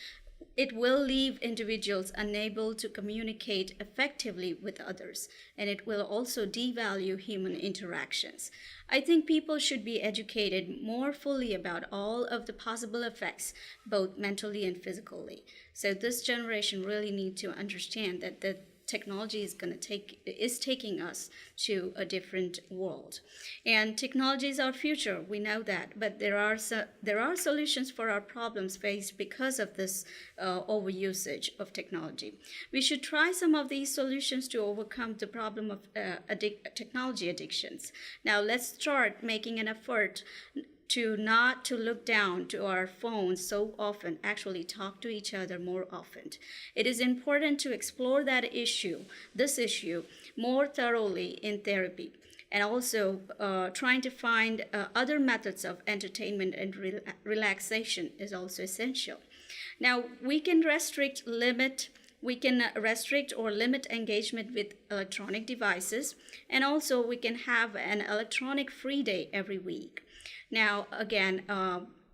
Speaker 4: it will leave individuals unable to communicate effectively with others, and it will also devalue human interactions. I think people should be educated more fully about all of the possible effects, both mentally and physically. So this generation really needs to understand that technology is taking us to a different world. And technology is our future, we know that, but there are solutions for our problems faced because of this overusage of technology. We should try some of these solutions to overcome the problem of technology addictions. Now let's start making an effort to not to look down to our phones so often, actually talk to each other more often. It is important to explore this issue more thoroughly in therapy, and also trying to find other methods of entertainment and relaxation is also essential. Now, we can restrict or limit engagement with electronic devices, and also we can have an electronic free day every week. Now, again,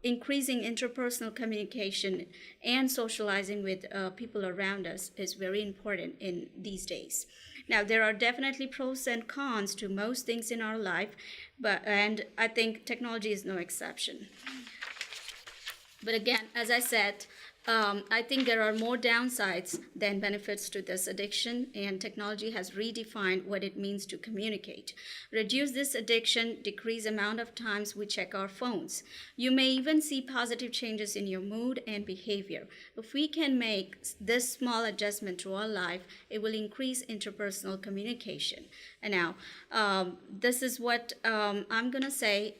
Speaker 4: increasing interpersonal communication and socializing with people around us is very important in these days. Now, there are definitely pros and cons to most things in our life, and I think technology is no exception. But again, as I said, I think there are more downsides than benefits to this addiction, and technology has redefined what it means to communicate. Reduce this addiction, decrease amount of times we check our phones. You may even see positive changes in your mood and behavior. If we can make this small adjustment to our life, it will increase interpersonal communication. And now, this is what I'm going to say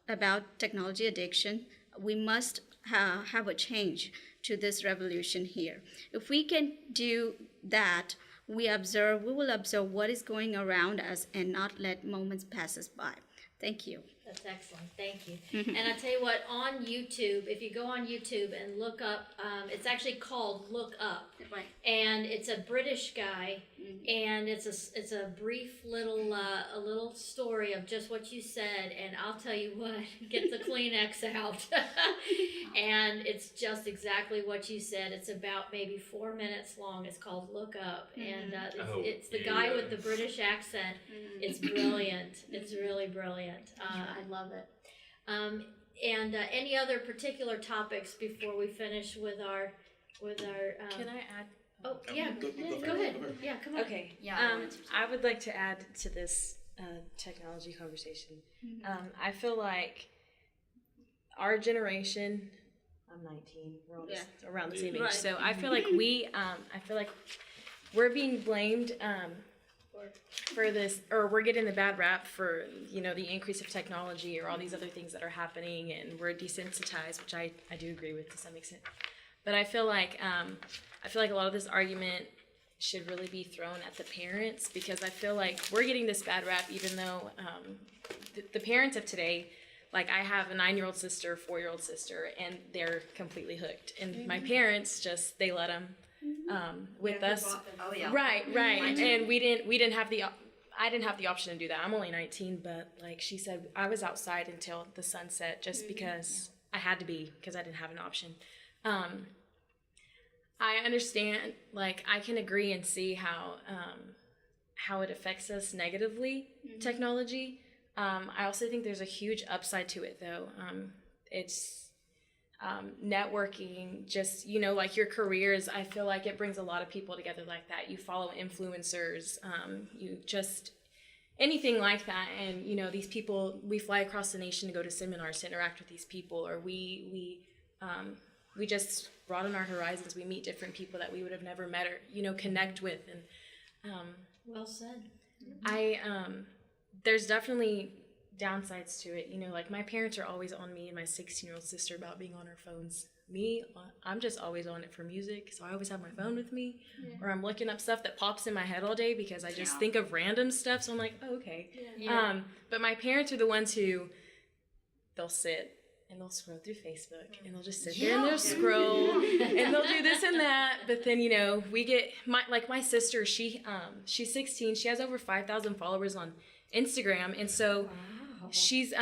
Speaker 4: about technology addiction. We must have a change to this revolution here. If we can do that, we will observe what is going around us and not let moments pass us by. Thank you.
Speaker 1: That's excellent. Thank you. And I tell you what, on YouTube, if you go on YouTube and look up, it's actually called Look Up,
Speaker 4: Right.
Speaker 1: and it's a British guy, and it's a brief little story of just what you said, and I'll tell you what, get the Kleenex out, and it's just exactly what you said. It's about maybe 4 minutes long. It's called Look Up, and it's the guy with the British accent. It's brilliant. It's really brilliant. I love it. And any other particular topics before we finish with our
Speaker 2: Can I add?
Speaker 1: Oh yeah, go ahead. Yeah, come on.
Speaker 2: Okay.
Speaker 3: Yeah,
Speaker 2: I would like to add to this technology conversation. I feel like our generation. I'm 19. We're all just around the same age,
Speaker 4: Right.
Speaker 2: so I feel like we're being blamed for this, or we're getting the bad rap for the increase of technology or all these other things that are happening, and we're desensitized, which I do agree with to some extent. But I feel like a lot of this argument should really be thrown at the parents, because I feel like we're getting this bad rap, even though the parents of today, like I have a 9-year-old sister, 4-year-old sister, and they're completely hooked. And my parents they let them with us.
Speaker 3: Oh yeah.
Speaker 2: Right. And I didn't have the option to do that. I'm only 19, but like she said, I was outside until the sun set just because I had to be, because I didn't have an option. I understand, like I can agree and see how it affects us negatively, technology. I also think there's a huge upside to it though. It's networking, just like your careers. I feel like it brings a lot of people together like that. You follow influencers, you just anything like that, and these people, we fly across the nation to go to seminars to interact with these people, or we just broaden our horizons. We meet different people that we would have never met or connect with, and
Speaker 1: Well said.
Speaker 2: there's definitely downsides to it. Like my parents are always on me and my 16-year-old sister about being on our phones. Me, I'm just always on it for music, so I always have my phone with me, or I'm looking up stuff that pops in my head all day because I just think of random stuff, so I'm like, oh, okay. But my parents are the ones who, they'll sit and they'll scroll through Facebook, and they'll just sit there and they'll scroll, and they'll do this and that. But then we get my sister. She's 16. She has over 5,000 followers on Instagram, and so she's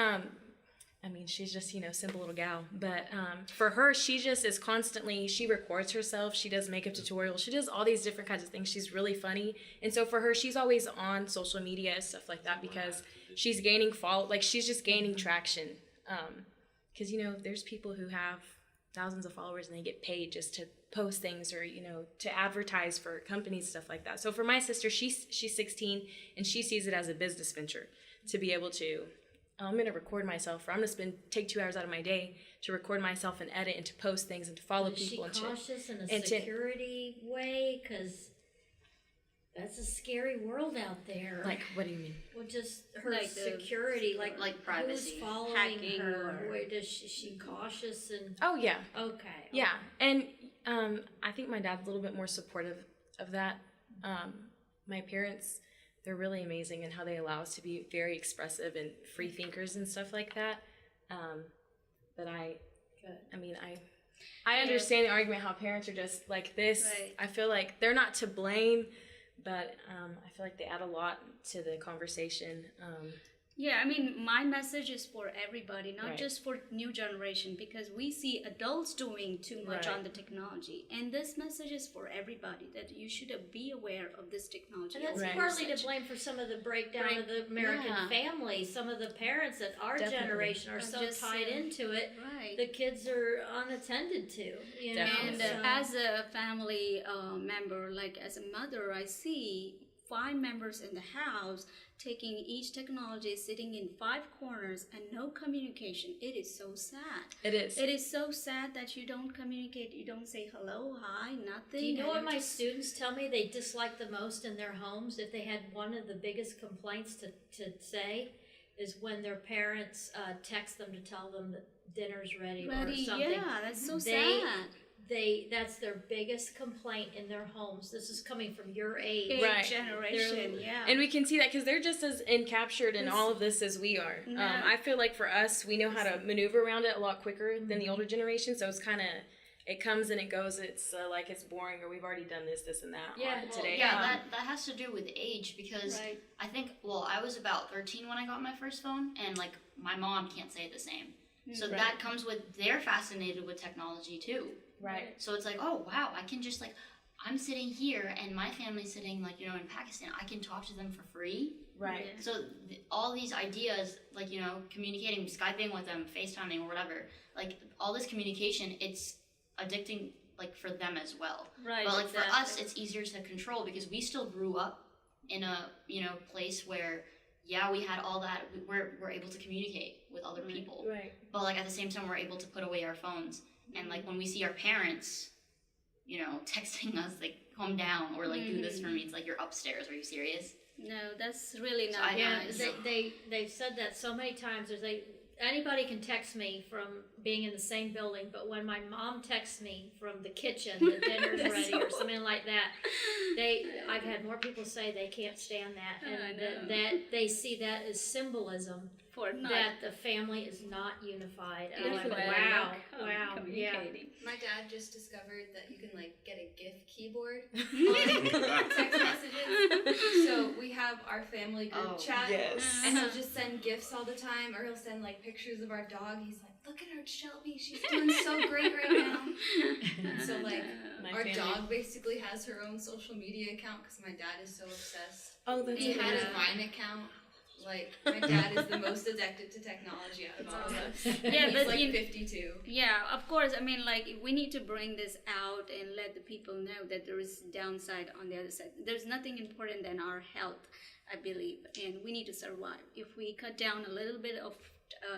Speaker 2: she's just simple little gal. But for her, she just is constantly. She records herself. She does makeup tutorials. She does all these different kinds of things. She's really funny, and so for her, she's always on social media, stuff like that, because she's gaining she's just gaining traction. Because there's people who have thousands of followers and they get paid just to post things or, you know, to advertise for companies, stuff like that. So for my sister, she's 16 and she sees it as a business venture to be able to, I'm going to record myself, or I'm going to take 2 hours out of my day to record myself and edit and to post things and to follow people.
Speaker 1: Is she cautious in a
Speaker 2: and
Speaker 1: security way? Because that's a scary world out there.
Speaker 2: Like, what do you mean?
Speaker 1: Well, just her
Speaker 4: Like the-
Speaker 1: security, like
Speaker 3: privacy.
Speaker 1: who's following
Speaker 4: Hacking
Speaker 1: her?
Speaker 4: or-
Speaker 1: Where does she cautious and
Speaker 2: Oh, yeah.
Speaker 1: okay?
Speaker 2: Yeah, and I think my dad's a little bit more supportive of that. My parents, they're really amazing in how they allow us to be very expressive and free thinkers and stuff like that. But I understand the argument how parents are just like this.
Speaker 4: Right.
Speaker 2: I feel like they're not to blame, but I feel like they add a lot to the conversation.
Speaker 4: Yeah, I mean, my message is for everybody, not
Speaker 2: Right.
Speaker 4: just for new generation, because we see adults doing too much
Speaker 2: Right.
Speaker 4: on the technology. And this message is for everybody, that you should be aware of this technology.
Speaker 1: And that's
Speaker 2: Right.
Speaker 1: partly to blame for some of the breakdown of the American
Speaker 4: yeah.
Speaker 1: family. Some of the parents that our
Speaker 2: Definitely.
Speaker 1: generation are
Speaker 4: I'm
Speaker 1: so
Speaker 4: just
Speaker 1: tied
Speaker 4: saying.
Speaker 1: into it.
Speaker 4: Right.
Speaker 1: The kids are unattended to, you know.
Speaker 2: Definitely.
Speaker 4: And
Speaker 1: So-
Speaker 4: as a family member, like as a mother, I see 5 members in the house taking each technology, sitting in 5 corners, and no communication. It is so sad.
Speaker 2: It is.
Speaker 4: It is so sad that you don't communicate. You don't say hello, hi, nothing.
Speaker 1: Do you know
Speaker 4: and
Speaker 1: what
Speaker 4: you're
Speaker 1: my
Speaker 4: just-
Speaker 1: students tell me they dislike the most in their homes? If they had one of the biggest complaints to say is when their parents text them to tell them that dinner's ready or
Speaker 4: Ready?
Speaker 1: something.
Speaker 4: Yeah, that's so
Speaker 1: They-
Speaker 4: sad.
Speaker 1: That's their biggest complaint in their homes. This is coming from your age.
Speaker 4: Big
Speaker 2: Right.
Speaker 4: generation, yeah.
Speaker 2: And we can see that because they're just as encaptured in all of this as we are.
Speaker 4: Yeah.
Speaker 2: I feel like for us, we know how to maneuver around it a lot quicker than the older generation. So it's kind of, it comes and it goes. It's like it's boring, or we've already done this, and that
Speaker 1: Yeah,
Speaker 2: on
Speaker 1: well,
Speaker 2: today.
Speaker 3: Yeah, that has to do with age because
Speaker 4: Right.
Speaker 3: I think, I was about 13 when I got my first phone, and like my mom can't say the same. So
Speaker 2: Right.
Speaker 3: that comes with, they're fascinated with technology too.
Speaker 2: Right.
Speaker 3: So it's like, oh wow, I can just like, I'm sitting here and my family's sitting like, you know, in Pakistan, I can talk to them for free.
Speaker 2: Right.
Speaker 4: Yeah.
Speaker 3: So all these ideas, like, you know, communicating, Skyping with them, FaceTiming or whatever, like all this communication, it's addicting like for them as well.
Speaker 4: Right,
Speaker 3: But like for us,
Speaker 4: exactly.
Speaker 3: it's easier to control because we still grew up in a, you know, place where, yeah, we had all that, we're able to communicate with other people.
Speaker 2: Right.
Speaker 3: But like at the same time, we're able to put away our phones. And like when we see our parents, you know, texting us like, calm down, or like do this for me, it's like, you're upstairs, are you serious?
Speaker 4: No, that's really
Speaker 3: So
Speaker 4: not
Speaker 3: I-
Speaker 1: Yeah,
Speaker 4: nice.
Speaker 1: they've said that so many times. Anybody can text me from being in the same building, but when my mom texts me from the kitchen, the dinner's
Speaker 4: That's
Speaker 1: ready
Speaker 4: so
Speaker 1: or something like that, I've had more people say they can't stand that,
Speaker 4: I
Speaker 1: and
Speaker 4: know.
Speaker 1: that they see that as symbolism
Speaker 4: For not
Speaker 1: that the family is not unified. And I'm like,
Speaker 4: Definitely.
Speaker 1: wow,
Speaker 4: Com-
Speaker 1: wow, yeah.
Speaker 4: communicating.
Speaker 8: My dad just discovered that you can like get a GIF keyboard on text messages. So we have our family group
Speaker 3: Oh,
Speaker 8: chat,
Speaker 2: yes.
Speaker 8: and he'll just send GIFs all the time, or he'll send like pictures of our dog. He's like, "Look at her Shelby, she's doing so great right now." And so like
Speaker 2: My
Speaker 8: our
Speaker 2: family-
Speaker 8: dog basically has her own social media account because my dad is so obsessed.
Speaker 2: Oh, that's
Speaker 8: He had a
Speaker 2: amazing.
Speaker 8: Vine account. Like my dad is the most addicted to technology out of all of us. And
Speaker 4: Yeah,
Speaker 8: he's
Speaker 4: but
Speaker 8: like
Speaker 4: you-
Speaker 8: 52.
Speaker 4: Yeah, of course. I mean, like, we need to bring this out and let the people know that there is downside on the other side. There's nothing important than our health, I believe, and we need to survive. If we cut down a little bit of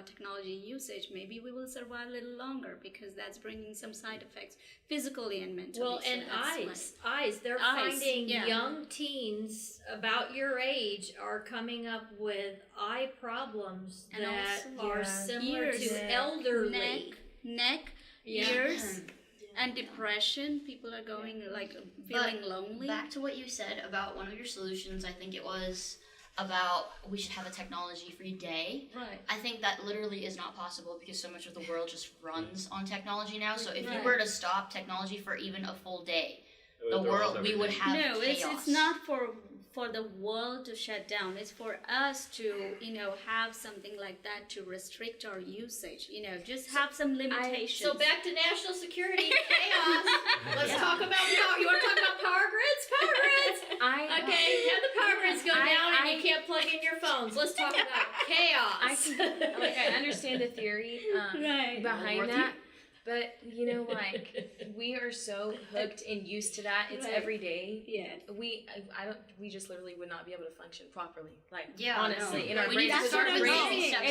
Speaker 4: technology usage, maybe we will survive a little longer, because that's bringing some side effects physically and mentally.
Speaker 1: Well,
Speaker 4: So
Speaker 1: and
Speaker 4: that's
Speaker 1: eyes. They're
Speaker 4: Eyes,
Speaker 1: finding
Speaker 4: yeah.
Speaker 1: young teens about your age are coming up with eye problems
Speaker 4: And
Speaker 1: that
Speaker 4: also,
Speaker 1: are
Speaker 2: yeah,
Speaker 1: similar
Speaker 4: ears,
Speaker 1: to elderly.
Speaker 4: neck,
Speaker 1: Yeah.
Speaker 4: ears, and depression. People are going like feeling lonely.
Speaker 3: Back to what you said about one of your solutions, I think it was about we should have a technology-free day.
Speaker 4: Right.
Speaker 3: I think that literally is not possible because so much of the world just runs on technology now. So if you
Speaker 4: Right.
Speaker 3: were to stop technology for even a full day,
Speaker 6: It
Speaker 3: the
Speaker 6: would throw us
Speaker 3: world, we would
Speaker 6: everything.
Speaker 3: have
Speaker 4: No,
Speaker 3: chaos.
Speaker 4: it's not for the world to shut down. It's for us to, you know, have something like that to restrict our usage. You know, just have some limitations.
Speaker 1: So back to national security chaos. Let's talk about power. You want to talk about power grids? Power grids. Okay, have the power grids go down and you can't plug in your phones. Let's talk about chaos.
Speaker 2: I understand the theory
Speaker 4: Right.
Speaker 2: behind
Speaker 3: World War
Speaker 2: that, But you know, like we are so hooked and used to that. It's
Speaker 4: Right.
Speaker 2: every day.
Speaker 4: Yeah.
Speaker 2: I don't. We just literally would not be able to function properly. Like
Speaker 3: Yeah,
Speaker 2: honestly,
Speaker 3: no.
Speaker 2: in our
Speaker 3: We
Speaker 2: brains,
Speaker 3: need to
Speaker 2: because
Speaker 3: start
Speaker 2: our
Speaker 3: with
Speaker 2: brains.
Speaker 3: baby steps.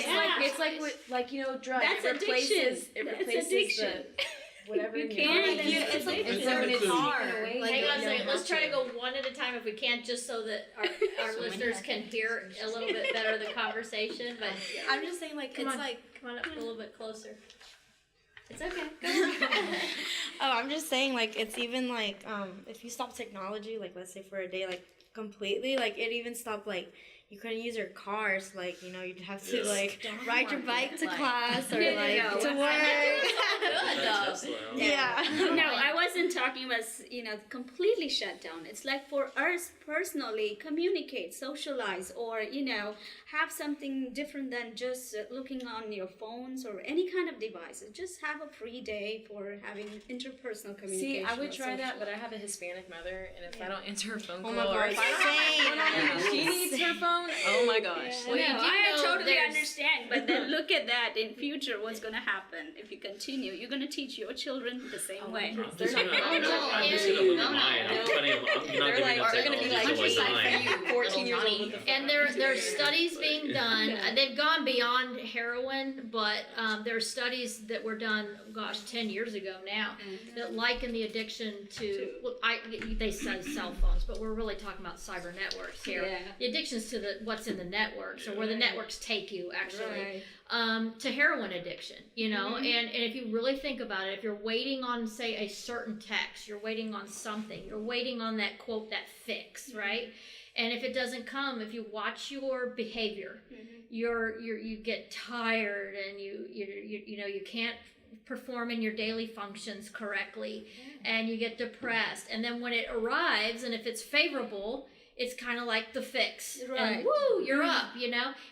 Speaker 2: It's like with like drugs.
Speaker 4: That's
Speaker 2: it replaces
Speaker 4: addiction.
Speaker 2: it
Speaker 4: That's
Speaker 2: replaces
Speaker 4: addiction.
Speaker 2: the whatever.
Speaker 4: You
Speaker 2: in your
Speaker 4: can't,
Speaker 2: brain.
Speaker 4: then it's
Speaker 2: It's like
Speaker 4: addiction.
Speaker 2: and so when it's
Speaker 5: Because-
Speaker 2: taken away,
Speaker 1: Hang
Speaker 2: you
Speaker 1: on a
Speaker 2: don't
Speaker 1: second.
Speaker 2: know
Speaker 1: Let's
Speaker 2: how
Speaker 1: try to go one at a time if we can, just so that our
Speaker 3: So many
Speaker 1: listeners can hear a little bit better the conversation. But
Speaker 2: I'm just saying, like
Speaker 1: come
Speaker 2: it's
Speaker 1: on,
Speaker 2: like.
Speaker 1: come on up a little bit closer. It's okay.
Speaker 9: Oh, I'm just saying, like, it's even like, if you stop technology, like, let's say for a day, like, completely, like, it even stopped, like, you couldn't use your cars, like, you know, you'd have to, like, ride your bike to class or, like, to work.
Speaker 1: Good though.
Speaker 6: Tesla.
Speaker 9: Yeah.
Speaker 4: No, I wasn't talking about, completely shut down. It's like for us personally, communicate, socialize, or, have something different than just looking on your phones or any kind of devices. Just have a free day for having interpersonal communication.
Speaker 2: See, I would
Speaker 4: or
Speaker 2: try that,
Speaker 4: social.
Speaker 2: but I have a Hispanic mother, and if I don't answer her phone
Speaker 9: Oh
Speaker 2: call,
Speaker 9: my
Speaker 2: or
Speaker 9: God,
Speaker 2: if I don't have
Speaker 9: same.
Speaker 2: she needs her phone. Oh my gosh.
Speaker 4: No,
Speaker 1: Well, you do
Speaker 4: I
Speaker 1: know
Speaker 4: totally
Speaker 1: there's-
Speaker 4: understand, but then look at that in future. What's going to happen if you continue? You're going to teach your children the same way.
Speaker 6: I'm just gonna
Speaker 1: no,
Speaker 6: I'm just
Speaker 1: and-
Speaker 6: gonna limit
Speaker 3: no, no.
Speaker 6: mine. I'm cutting them. I'm not
Speaker 2: They're
Speaker 6: giving
Speaker 2: like,
Speaker 6: them
Speaker 2: they're gonna be
Speaker 6: technology
Speaker 2: like,
Speaker 6: till like
Speaker 3: "Countryside for
Speaker 6: 9.
Speaker 3: you,
Speaker 2: 14 years old
Speaker 3: Johnny."
Speaker 2: with the phone.
Speaker 1: And there's studies being done. They've gone beyond heroin, but there's studies that were done, 10 years ago now, that liken the addiction to. Well, they say cell phones, but we're really talking about cyber networks here.
Speaker 4: Yeah.
Speaker 1: The addictions to what's in the networks, or where the networks take you, actually.
Speaker 4: Right.
Speaker 1: To heroin addiction, and if you really think about it, if you're waiting on, say, a certain text, you're waiting on something, you're waiting on that quote, that fix, right? And if it doesn't come, if you watch your behavior, you get tired, and you can't perform in your daily functions correctly, and you get depressed. And then when it arrives, and if it's favorable, it's kind of like the fix,
Speaker 4: Right.
Speaker 1: and woo, you're up,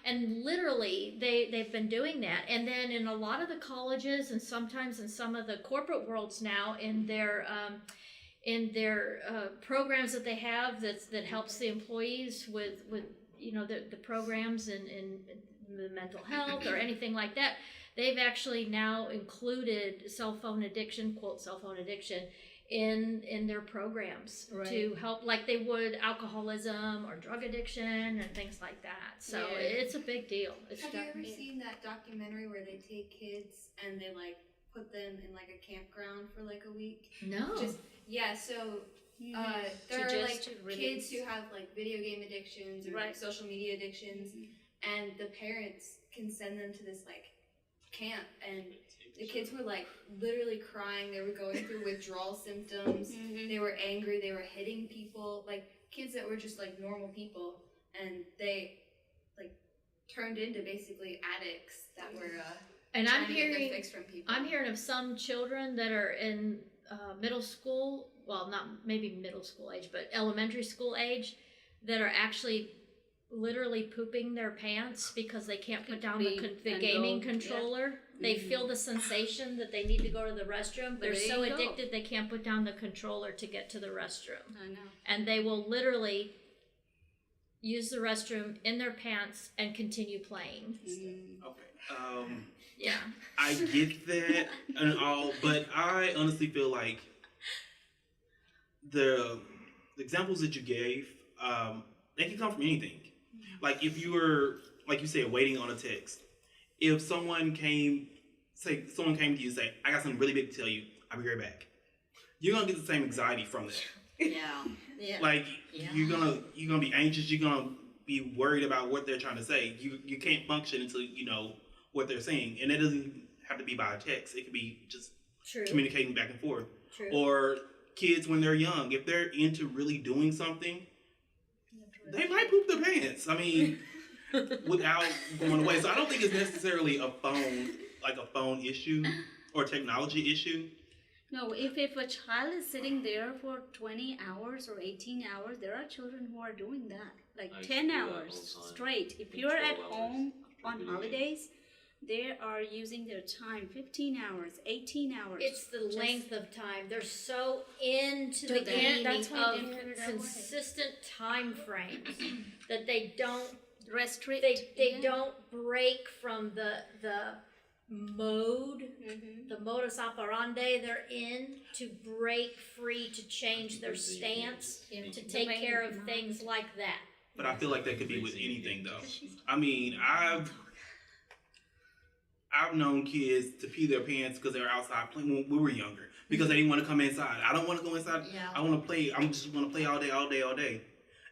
Speaker 1: and literally they've been doing that. And then in a lot of the colleges, and sometimes in some of the corporate worlds now, in their programs that they have that helps the employees with the programs in the mental health or anything like that, they've actually now included cell phone addiction, quote, cell phone addiction, in their programs to help, like they would alcoholism or drug addiction and things like that. So it's a big deal. It's
Speaker 8: Have you ever
Speaker 1: definitely-
Speaker 8: seen that documentary where they take kids and they put them in a campground for a week?
Speaker 1: No.
Speaker 8: So
Speaker 4: To
Speaker 8: there are
Speaker 4: just
Speaker 8: kids
Speaker 4: release.
Speaker 8: who have video game addictions or
Speaker 4: Right.
Speaker 8: social media addictions, and the parents can send them to this camp, and the kids were literally crying. They were going through withdrawal symptoms. They were angry. They were hitting people, kids that were just normal people, and they turned into basically addicts that were
Speaker 1: And
Speaker 8: trying
Speaker 1: I'm
Speaker 8: to get their
Speaker 1: hearing
Speaker 8: fix from people.
Speaker 1: I'm hearing of some children that are in middle school, well, not maybe middle school age, but elementary school age, that are actually literally pooping their pants because they can't put down the
Speaker 4: and
Speaker 1: gaming
Speaker 4: go,
Speaker 1: controller. They feel the sensation that they need to go to the restroom. They're
Speaker 4: There
Speaker 1: so
Speaker 4: you go.
Speaker 1: addicted they can't put down the controller to get to the restroom.
Speaker 4: I know.
Speaker 1: And they will literally use the restroom in their pants and continue playing.
Speaker 5: Okay.
Speaker 1: Yeah.
Speaker 5: I get that and all, but I honestly feel like the examples that you gave, they can come from anything. Like if you were, like you said, waiting on a text. If someone came to you and say, I got something really big to tell you, I'll be right back. You're gonna get the same anxiety from that.
Speaker 3: Yeah.
Speaker 5: Like you're gonna be anxious, you're gonna be worried about what they're trying to say. You can't function until you know what they're saying. And it doesn't have to be by text. It could be just
Speaker 1: True.
Speaker 5: communicating back and forth.
Speaker 1: True.
Speaker 5: Or kids when they're young, if they're into really doing something, they might poop their pants. I mean, without going away. So I don't think it's necessarily a phone issue or technology issue.
Speaker 4: No, if a child is sitting there for 20 hours or 18 hours, there are children who are doing that.
Speaker 6: I used
Speaker 4: 10
Speaker 6: to do that all
Speaker 4: hours
Speaker 6: the time.
Speaker 4: straight. If
Speaker 6: Like
Speaker 4: you're at
Speaker 6: 12 hours
Speaker 4: home
Speaker 6: after
Speaker 4: on
Speaker 6: video
Speaker 4: holidays, they are using their time 15 hours, 18 hours.
Speaker 1: It's the
Speaker 4: Just-
Speaker 1: length of time. They're so into
Speaker 4: To
Speaker 1: the
Speaker 4: that.
Speaker 1: gaming
Speaker 9: That's why
Speaker 1: of
Speaker 9: they put it that way.
Speaker 1: consistent time frames that they don't
Speaker 4: restrict.
Speaker 1: they don't break from the mode, the modus operandi they're in, to break free, to change their stance, to take care of things like that.
Speaker 5: But I feel like that could be with anything, though. I mean, I've known kids to pee their pants because they were outside playing when we were younger because they didn't want to come inside. I don't want to go inside.
Speaker 3: Yeah.
Speaker 5: I want to play. I just want to play all day.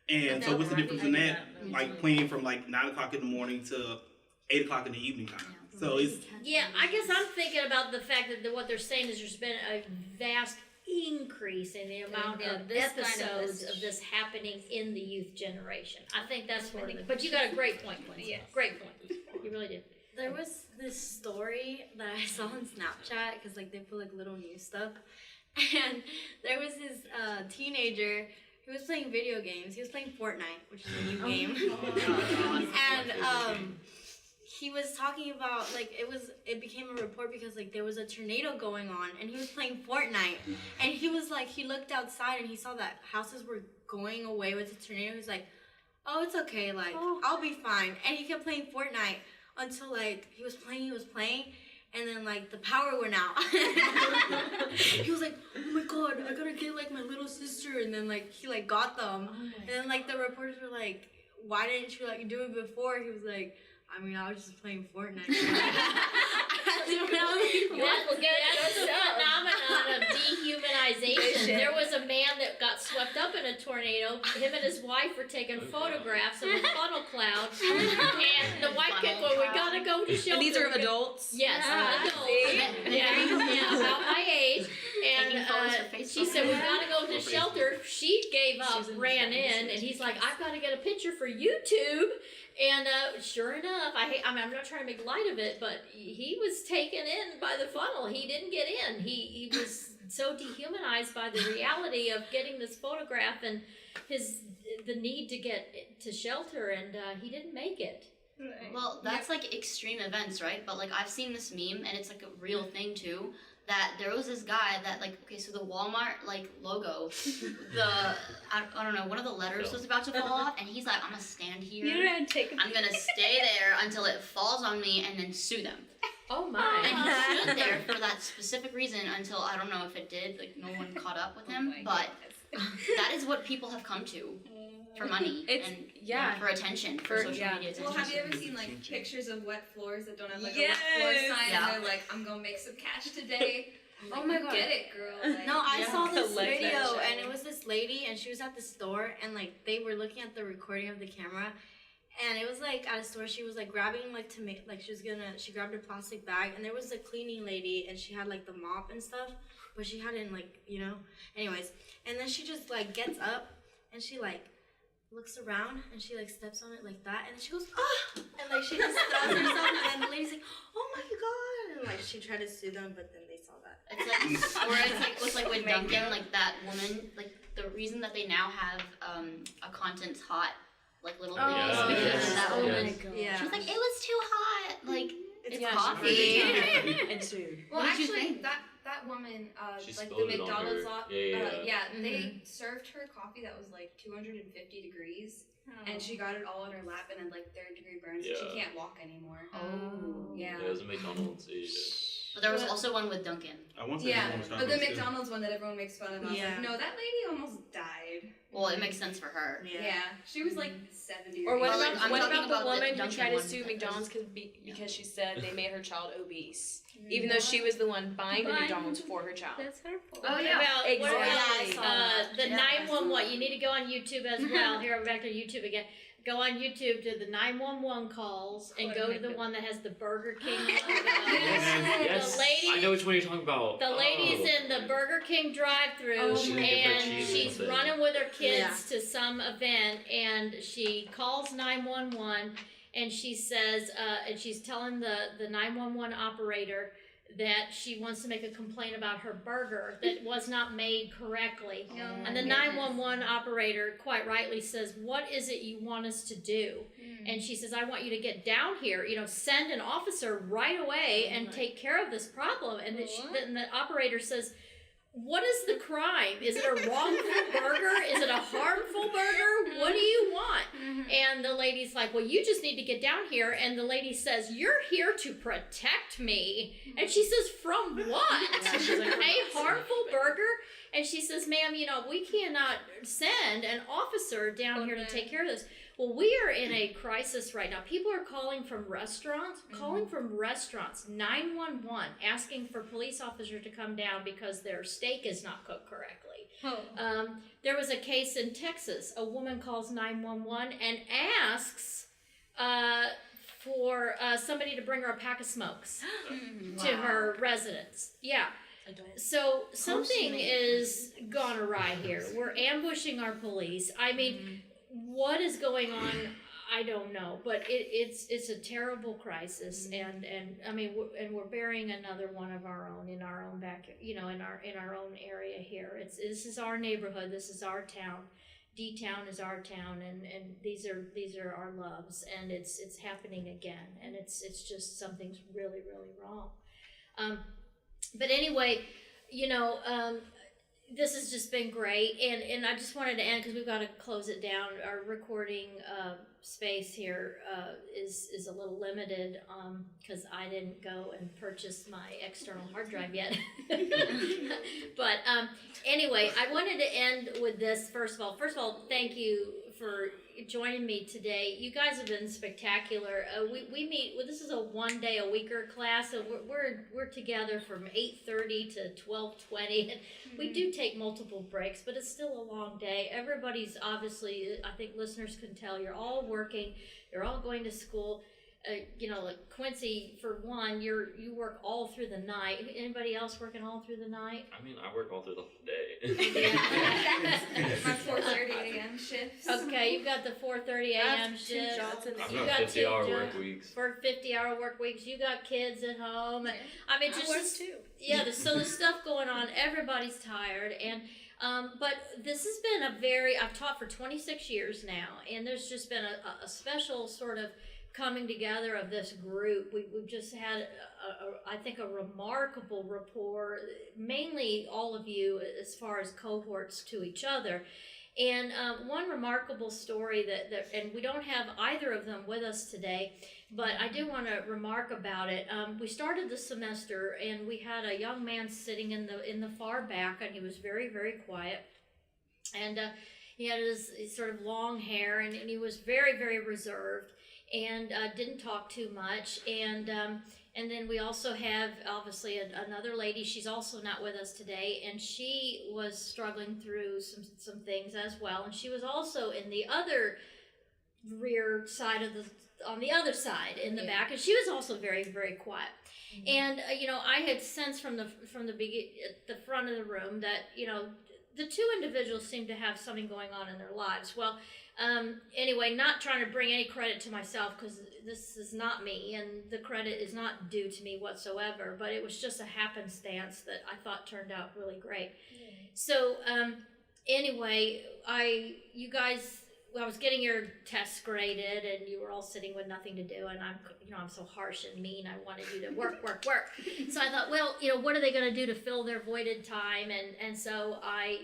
Speaker 5: And so what's the difference in that? Like playing from like 9 o'clock in the morning to 8 o'clock in the evening time. So it's
Speaker 1: Yeah, I guess I'm thinking about the fact that what they're saying is there's been a vast increase in the amount of
Speaker 4: this kind of
Speaker 1: episodes
Speaker 4: message.
Speaker 1: of this happening in the youth generation. I think that's sort of. But you got a great point, Quincy.
Speaker 7: Yes.
Speaker 1: Great point. You really did.
Speaker 9: There was this story that I saw on Snapchat because like they put like little news stuff, and there was this teenager who was playing video games. He was playing Fortnite, which is a new game, and he was talking about like it became a report because like there was a tornado going on, and he was playing Fortnite, and he was like he looked outside and he saw that houses were going away with the tornado. He was like, oh, it's okay, like I'll be fine, and he kept playing Fortnite until like he was playing, and then like the power went out. He was like, oh my god, I gotta get like my little sister, and then like he like got them, and then like the reporters were like, why didn't you like do it before? He was like, I mean, I was just playing Fortnite.
Speaker 1: That's the phenomenon of dehumanization. There was a man that got swept up in a tornado. Him and his wife were taking photographs of a funnel cloud, and the wife kept going, "We gotta go to shelter."
Speaker 2: And these are adults?
Speaker 1: Yes, adults. Yeah, about my age.
Speaker 3: Taking photos for
Speaker 1: And
Speaker 3: Facebook.
Speaker 1: she said, "We gotta go to shelter." She gave up, ran in, and he's like, "I've got to get a picture for YouTube." And sure enough, I mean, I'm not trying to make light of it, but he was taken in by the funnel. He didn't get in. He was so dehumanized by the reality of getting this photograph and the need to get to shelter, and he didn't make it.
Speaker 3: Well, that's like extreme events, right? But like I've seen this meme, and it's like a real thing too. That there was this guy that like, okay, so the Walmart like logo, I don't know, one of the letters was about to fall off, and he's like, I'm gonna stand here. I'm gonna stay there until it falls on me, and then sue them.
Speaker 1: Oh my!
Speaker 3: And he stood there for that specific reason until I don't know if it did, like no one caught up with him, but that is what people have come to. For money and for attention, for social media attention.
Speaker 8: Well, have you ever seen like pictures of wet floors that don't have like a wet floor sign, and they're like, "I'm gonna make some cash today."
Speaker 3: Oh my god!
Speaker 8: Get it, girl. Like,
Speaker 9: No, I saw this
Speaker 2: collect that
Speaker 9: video,
Speaker 2: shit.
Speaker 9: and it was this lady, and she was at the store, and like they were looking at the recording of the camera, and it was like at a store, she was like grabbing like tomato, like she grabbed a plastic bag, and there was a cleaning lady, and she had like the mop and stuff, but she hadn't like anyways, and then she just like gets up, and she like looks around, and she like steps on it like that, and then she goes, ah, and like she just throws herself, and then the lady's like, oh my god, and like she tried to sue them, but then they saw that.
Speaker 3: It's like, or it's like was like with Duncan, like that woman, like the reason that they now have a content's hot, like little videos
Speaker 6: yeah.
Speaker 3: because
Speaker 6: Yes.
Speaker 3: of that
Speaker 6: Oh
Speaker 3: woman.
Speaker 6: my
Speaker 9: Yeah.
Speaker 3: She was like, it was too hot. Like it's
Speaker 9: Yeah,
Speaker 3: coffee.
Speaker 2: And sued.
Speaker 8: Well,
Speaker 3: What did you
Speaker 8: actually,
Speaker 3: think?
Speaker 8: that woman,
Speaker 6: She
Speaker 8: like the
Speaker 6: spilled it on
Speaker 8: McDonald's
Speaker 6: her.
Speaker 8: lot,
Speaker 6: Yeah.
Speaker 8: they served her coffee that was like 250 degrees, and she got it all in her lap and then like third-degree burns.
Speaker 6: Yeah.
Speaker 8: So she can't walk anymore.
Speaker 3: Oh.
Speaker 8: Yeah.
Speaker 6: Yeah, it was a McDonald's.
Speaker 3: But there was also one with Duncan.
Speaker 5: I want
Speaker 8: Yeah,
Speaker 5: to
Speaker 8: but the McDonald's one that everyone makes fun of, I was
Speaker 9: Yeah.
Speaker 8: like, no, that lady almost died.
Speaker 3: Well, it makes sense for her.
Speaker 8: Yeah, she was like 70
Speaker 10: Or what
Speaker 3: But, like,
Speaker 10: about,
Speaker 3: I'm
Speaker 10: what
Speaker 3: talking
Speaker 10: about
Speaker 3: about
Speaker 10: the
Speaker 3: the
Speaker 10: woman who
Speaker 3: Dunkin'
Speaker 10: tried to
Speaker 3: one
Speaker 10: sue
Speaker 3: that
Speaker 10: McDonald's
Speaker 3: was-
Speaker 10: because she said they made her child obese, even though she was the one buying the McDonald's for her child?
Speaker 4: That's hurtful.
Speaker 3: Oh yeah.
Speaker 1: Well,
Speaker 10: Exactly.
Speaker 1: what about,
Speaker 9: Yeah, I saw that.
Speaker 1: the
Speaker 9: Yeah,
Speaker 1: 911? You need to go on YouTube as well. Here, we're back to YouTube again. Go on YouTube to the 911 calls and go to the one that has the Burger King logo.
Speaker 6: Yes.
Speaker 1: The lady,
Speaker 6: I know which one you're talking about.
Speaker 1: the lady's
Speaker 6: Oh.
Speaker 1: in the Burger King drive-through,
Speaker 6: Oh, she didn't give her
Speaker 1: and
Speaker 6: cheese or
Speaker 1: she's
Speaker 6: something.
Speaker 1: running with her kids to some event, and she calls 911, and she says, and she's telling the 911 operator that she wants to make a complaint about her burger that was not made correctly. And the 911 operator quite rightly says, "What is it you want us to do?" And she says, "I want you to get down here, send an officer right away and take care of this problem." And then the operator says, what is the crime? Is it a wrongful burger? Is it a harmful burger? What do you want? And the lady's like, well, you just need to get down here. And the lady says, you're here to protect me. And she says, from what? A harmful burger? And she says, ma'am, you know, we cannot send an officer down here to take care of this. Well, we are in a crisis right now. People are calling from restaurants, 911, asking for police officers to come down because their steak is not cooked correctly. There was a case in Texas. A woman calls 911 and asks for somebody to bring her a pack of smokes to her residence. Yeah. So something is gone awry here. We're ambushing our police. I mean, what is going on? I don't know, but it's a terrible crisis, and I mean, we're burying another one of our own in our own back, you know, in our own area here. This is our neighborhood. This is our town. D-town is our town, and these are our loves, and it's happening again, and it's just something's really wrong. But anyway, you know, this has just been great, and I just wanted to end because we've got to close it down. Our recording space here is a little limited because I didn't go and purchase my external hard drive yet. But anyway, I wanted to end with this. First of all, thank you for joining me today. You guys have been spectacular. We meet. Well, this is a 1 day a weeker class, so we're together from 8:30 to 12:20, and we do take multiple breaks, but it's still a long day. Everybody's obviously, I think listeners can tell, you're all working, you're all going to school. You know, like Quincy, for one, you work all through the night. Anybody else working all through the night?
Speaker 6: I mean, I work all through the day.
Speaker 8: My 4:30 a.m. shifts.
Speaker 1: Okay, you've got the 4:30 a.m. shift.
Speaker 6: I've
Speaker 1: You
Speaker 6: got
Speaker 1: got
Speaker 6: 50-hour
Speaker 1: two
Speaker 6: work
Speaker 1: jobs.
Speaker 6: weeks.
Speaker 1: For 50-hour work weeks, you got kids at home. And, I mean, just
Speaker 9: I work too.
Speaker 1: Yeah, so there's stuff going on. Everybody's tired, and but this has been I've taught for 26 years now, and there's just been a special sort of coming together of this group. We've just had, I think, a remarkable rapport, mainly all of you as far as cohorts to each other. And one remarkable story that, and we don't have either of them with us today, but I do want to remark about it. We started the semester, and we had a young man sitting in the far back, and he was very quiet, and he had his sort of long hair, and he was very reserved, and didn't talk too much. And then we also have obviously another lady. She's also not with us today, and she was struggling through some things as well. And she was also in the other rear side on the other side in the back, and she was also very quiet. And you know, I had sensed from the at the front of the room that, you know, the two individuals seemed to have something going on in their lives. Well, anyway, not trying to bring any credit to myself, because this is not me, and the credit is not due to me whatsoever, but it was just a happenstance that I thought turned out really great. So anyway, I was getting your tests graded, and you were all sitting with nothing to do, and I'm so harsh and mean. I wanted you to work. So I thought, well, you know, what are they going to do to fill their voided time? And so I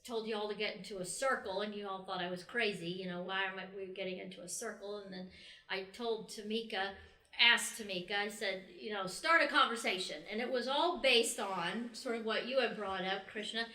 Speaker 1: told you all to get into a circle, and you all thought I was crazy. You know, why am we getting into a circle? And then I asked Tamika, I said, you know, start a conversation. And it was all based on sort of what you had brought up, Krishna.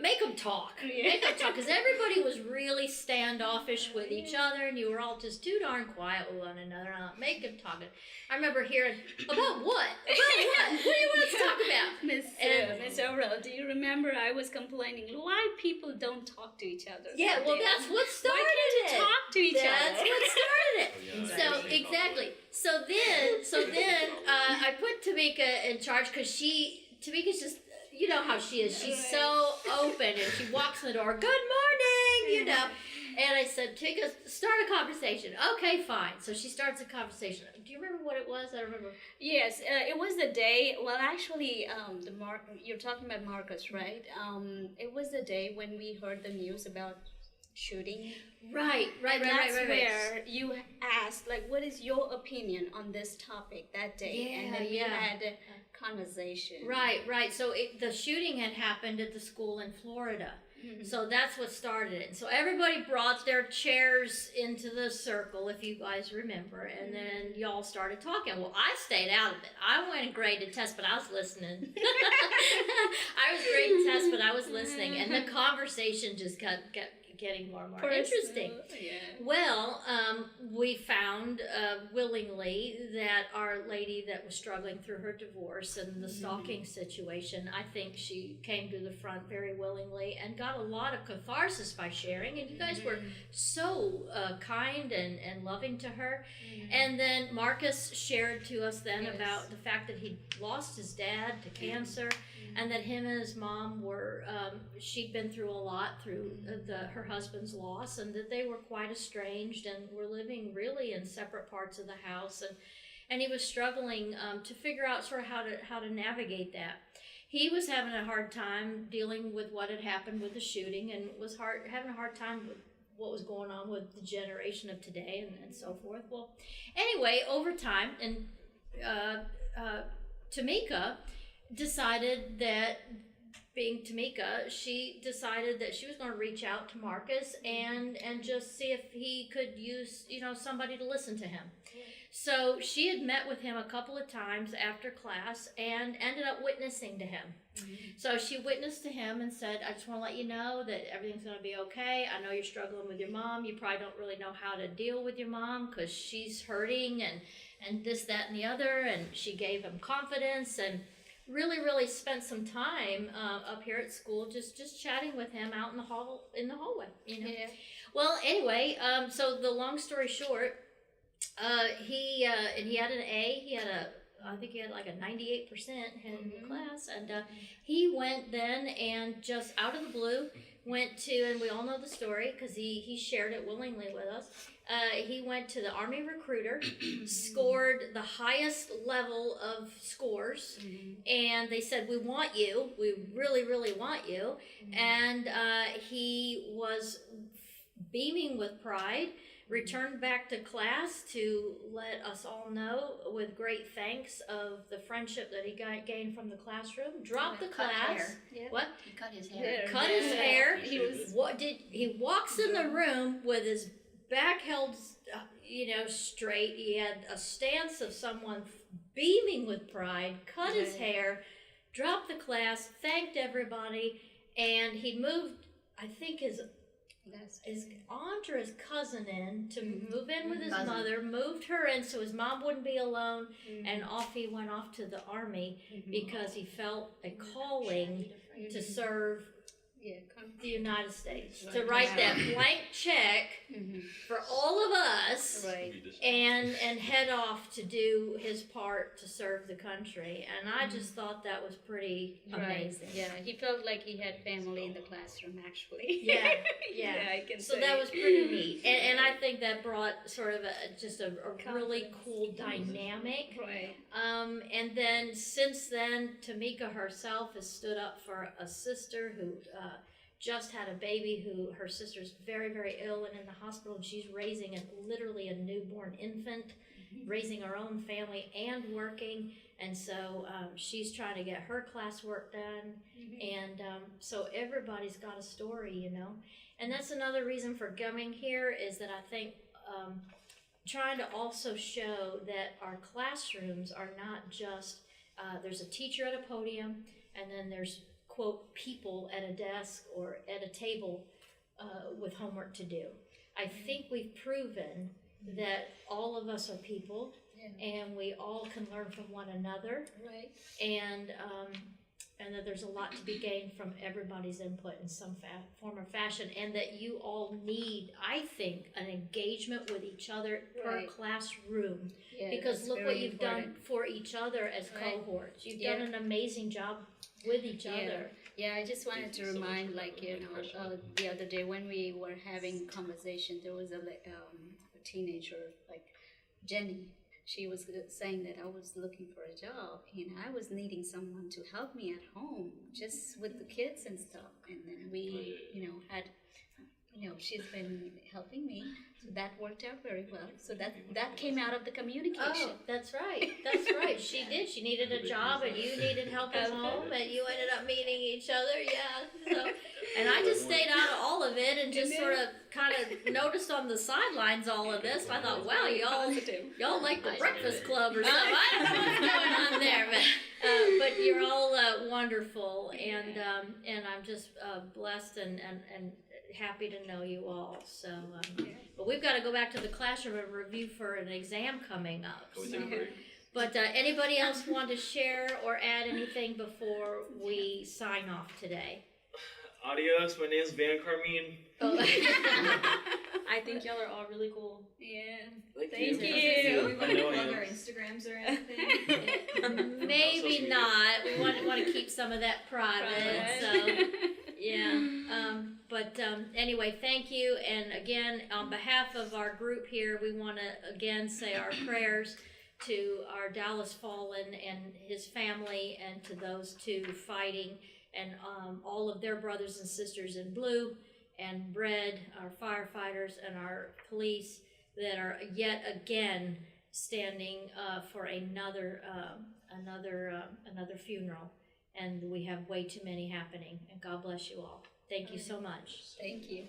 Speaker 1: Make them talk. Make them talk. Because everybody was really standoffish with each other, and you were all just too darn quiet with one another. Make them talk. I remember hearing, about what? About what? What do you want us to talk about?
Speaker 4: Miss Overal, do you remember I was complaining why people don't talk to each other?
Speaker 1: Yeah, well, that's what started
Speaker 4: Why can't you talk to each other?
Speaker 1: That's what started it. So, exactly. So then I put Tamika in charge, because Tamika's just, you know how she is. She's so open, and she walks in the door, good morning, you know. And I said, Tamika, start a conversation. Okay, fine. So she starts a conversation. Do you remember what it was? I remember.
Speaker 4: Yes, it was the day. Well, actually, you're talking about Marcus, right? It was the day when we heard the news about shooting.
Speaker 1: Right.
Speaker 4: That's where you asked, like, what is your opinion on this topic that day?
Speaker 1: Yeah,
Speaker 4: and then we had conversation.
Speaker 1: Right. So the shooting had happened at the school in Florida. So that's what started it. So everybody brought their chairs into the circle, if you guys remember, and then y'all started talking. Well, I stayed out of it. I went and graded tests, but I was listening. I was grading tests, but I was listening, and the conversation just kept getting more and more interesting.
Speaker 4: Yeah.
Speaker 1: Well, we found willingly that our lady that was struggling through her divorce and the stalking situation, I think she came to the front very willingly and got a lot of catharsis by sharing. And you guys were so kind and loving to her. And then Marcus shared to us then about the fact that he lost his dad to cancer. And that him and his mom were, she'd been through a lot through her husband's loss, and that they were quite estranged and were living really in separate parts of the house, and he was struggling to figure out sort of how to navigate that. He was having a hard time dealing with what had happened with the shooting, and was having a hard time with what was going on with the generation of today and so forth. Well, anyway, over time, and Tamika decided that, being Tamika, she decided that she was going to reach out to Marcus and just see if he could use, somebody to listen to him. So she had met with him a couple of times after class and ended up witnessing to him. So she witnessed to him and said, I just want to let you know that everything's going to be okay. I know you're struggling with your mom. You probably don't really know how to deal with your mom because she's hurting and this, that, and the other. And she gave him confidence and really spent some time up here at school just chatting with him out in the hallway. Well, anyway, so the long story short, he had an A. I think he had like a 98% in the class, and he went then and just out of the blue went to, and we all know the story because he shared it willingly with us. He went to the Army recruiter, scored the highest level of scores, and they said, we want you. We really want you. And he was beaming with pride, returned back to class to let us all know with great thanks of the friendship that he gained from the classroom. Dropped the class. What?
Speaker 3: He cut his hair.
Speaker 1: Cut his hair. He walks in the room with his back held, straight. He had a stance of someone beaming with pride, cut his hair, dropped the class, thanked everybody, and he moved, I think his aunt or his cousin in to move in with his mother, moved her in so his mom wouldn't be alone, and off he went off to the Army because he felt a calling to serve the United States, to write that blank check for all of us, and head off to do his part to serve the country. And I just thought that was pretty amazing.
Speaker 4: Yeah, he felt like he had family in the classroom, actually.
Speaker 1: Yeah.
Speaker 4: I can
Speaker 1: So
Speaker 4: say.
Speaker 1: that was pretty neat, and I think that brought sort of a really cool dynamic.
Speaker 4: Right.
Speaker 1: And then since then, Tamika herself has stood up for a sister who just had a baby who her sister's very ill and in the hospital, and she's raising literally a newborn infant, raising her own family and working. And so she's trying to get her classwork done. And so everybody's got a story, And that's another reason for coming here, is that I think trying to also show that our classrooms are not just, there's a teacher at a podium, and then there's, quote, people at a desk or at a table with homework to do. I think we've proven that all of us are people, and we all can learn from one another, and that there's a lot to be gained from everybody's input in some form or fashion, and that you all need, I think, an engagement with each other per classroom, because look what you've done for each other as cohorts. You've done an amazing job with each other.
Speaker 4: Yeah, I just wanted to remind, the other day when we were having conversation, there was a teenager, like Jenny. She was saying that I was looking for a job and I was needing someone to help me at home, just with the kids and stuff. And then we, had she's been helping me. So that worked out very well. So that came out of the communication.
Speaker 1: Oh, that's right. That's right. She did. She needed a job, and you needed help at home, and you ended up meeting each other. Yeah. So, and I just stayed out of all of it and just sort of kind of noticed on the sidelines all of this. I thought, wow, y'all like the Breakfast Club or something. I don't know what's going on there, but you're all wonderful, and I'm just blessed and happy to know you all. So, but we've got to go back to the classroom and review for an exam coming up.
Speaker 6: Can we take a break?
Speaker 1: But anybody else want to share or add anything before we sign off today?
Speaker 11: Adios, my name's Van Carmine.
Speaker 1: Oh.
Speaker 2: I think y'all are all really cool.
Speaker 8: Yeah.
Speaker 11: Thank
Speaker 8: you. We
Speaker 11: I
Speaker 8: want
Speaker 11: know
Speaker 8: to
Speaker 11: I
Speaker 8: plug
Speaker 11: am.
Speaker 8: our Instagrams or anything.
Speaker 1: Maybe not. We want to keep some of that private. So yeah. But anyway, thank you. And again, on behalf of our group here, we want to again say our prayers to our Dallas fallen and his family, and to those two fighting, and all of their brothers and sisters in blue and red, our firefighters and our police that are yet again standing for another funeral. And we have way too many happening. And God bless you all. Thank you so much.
Speaker 4: Thank you.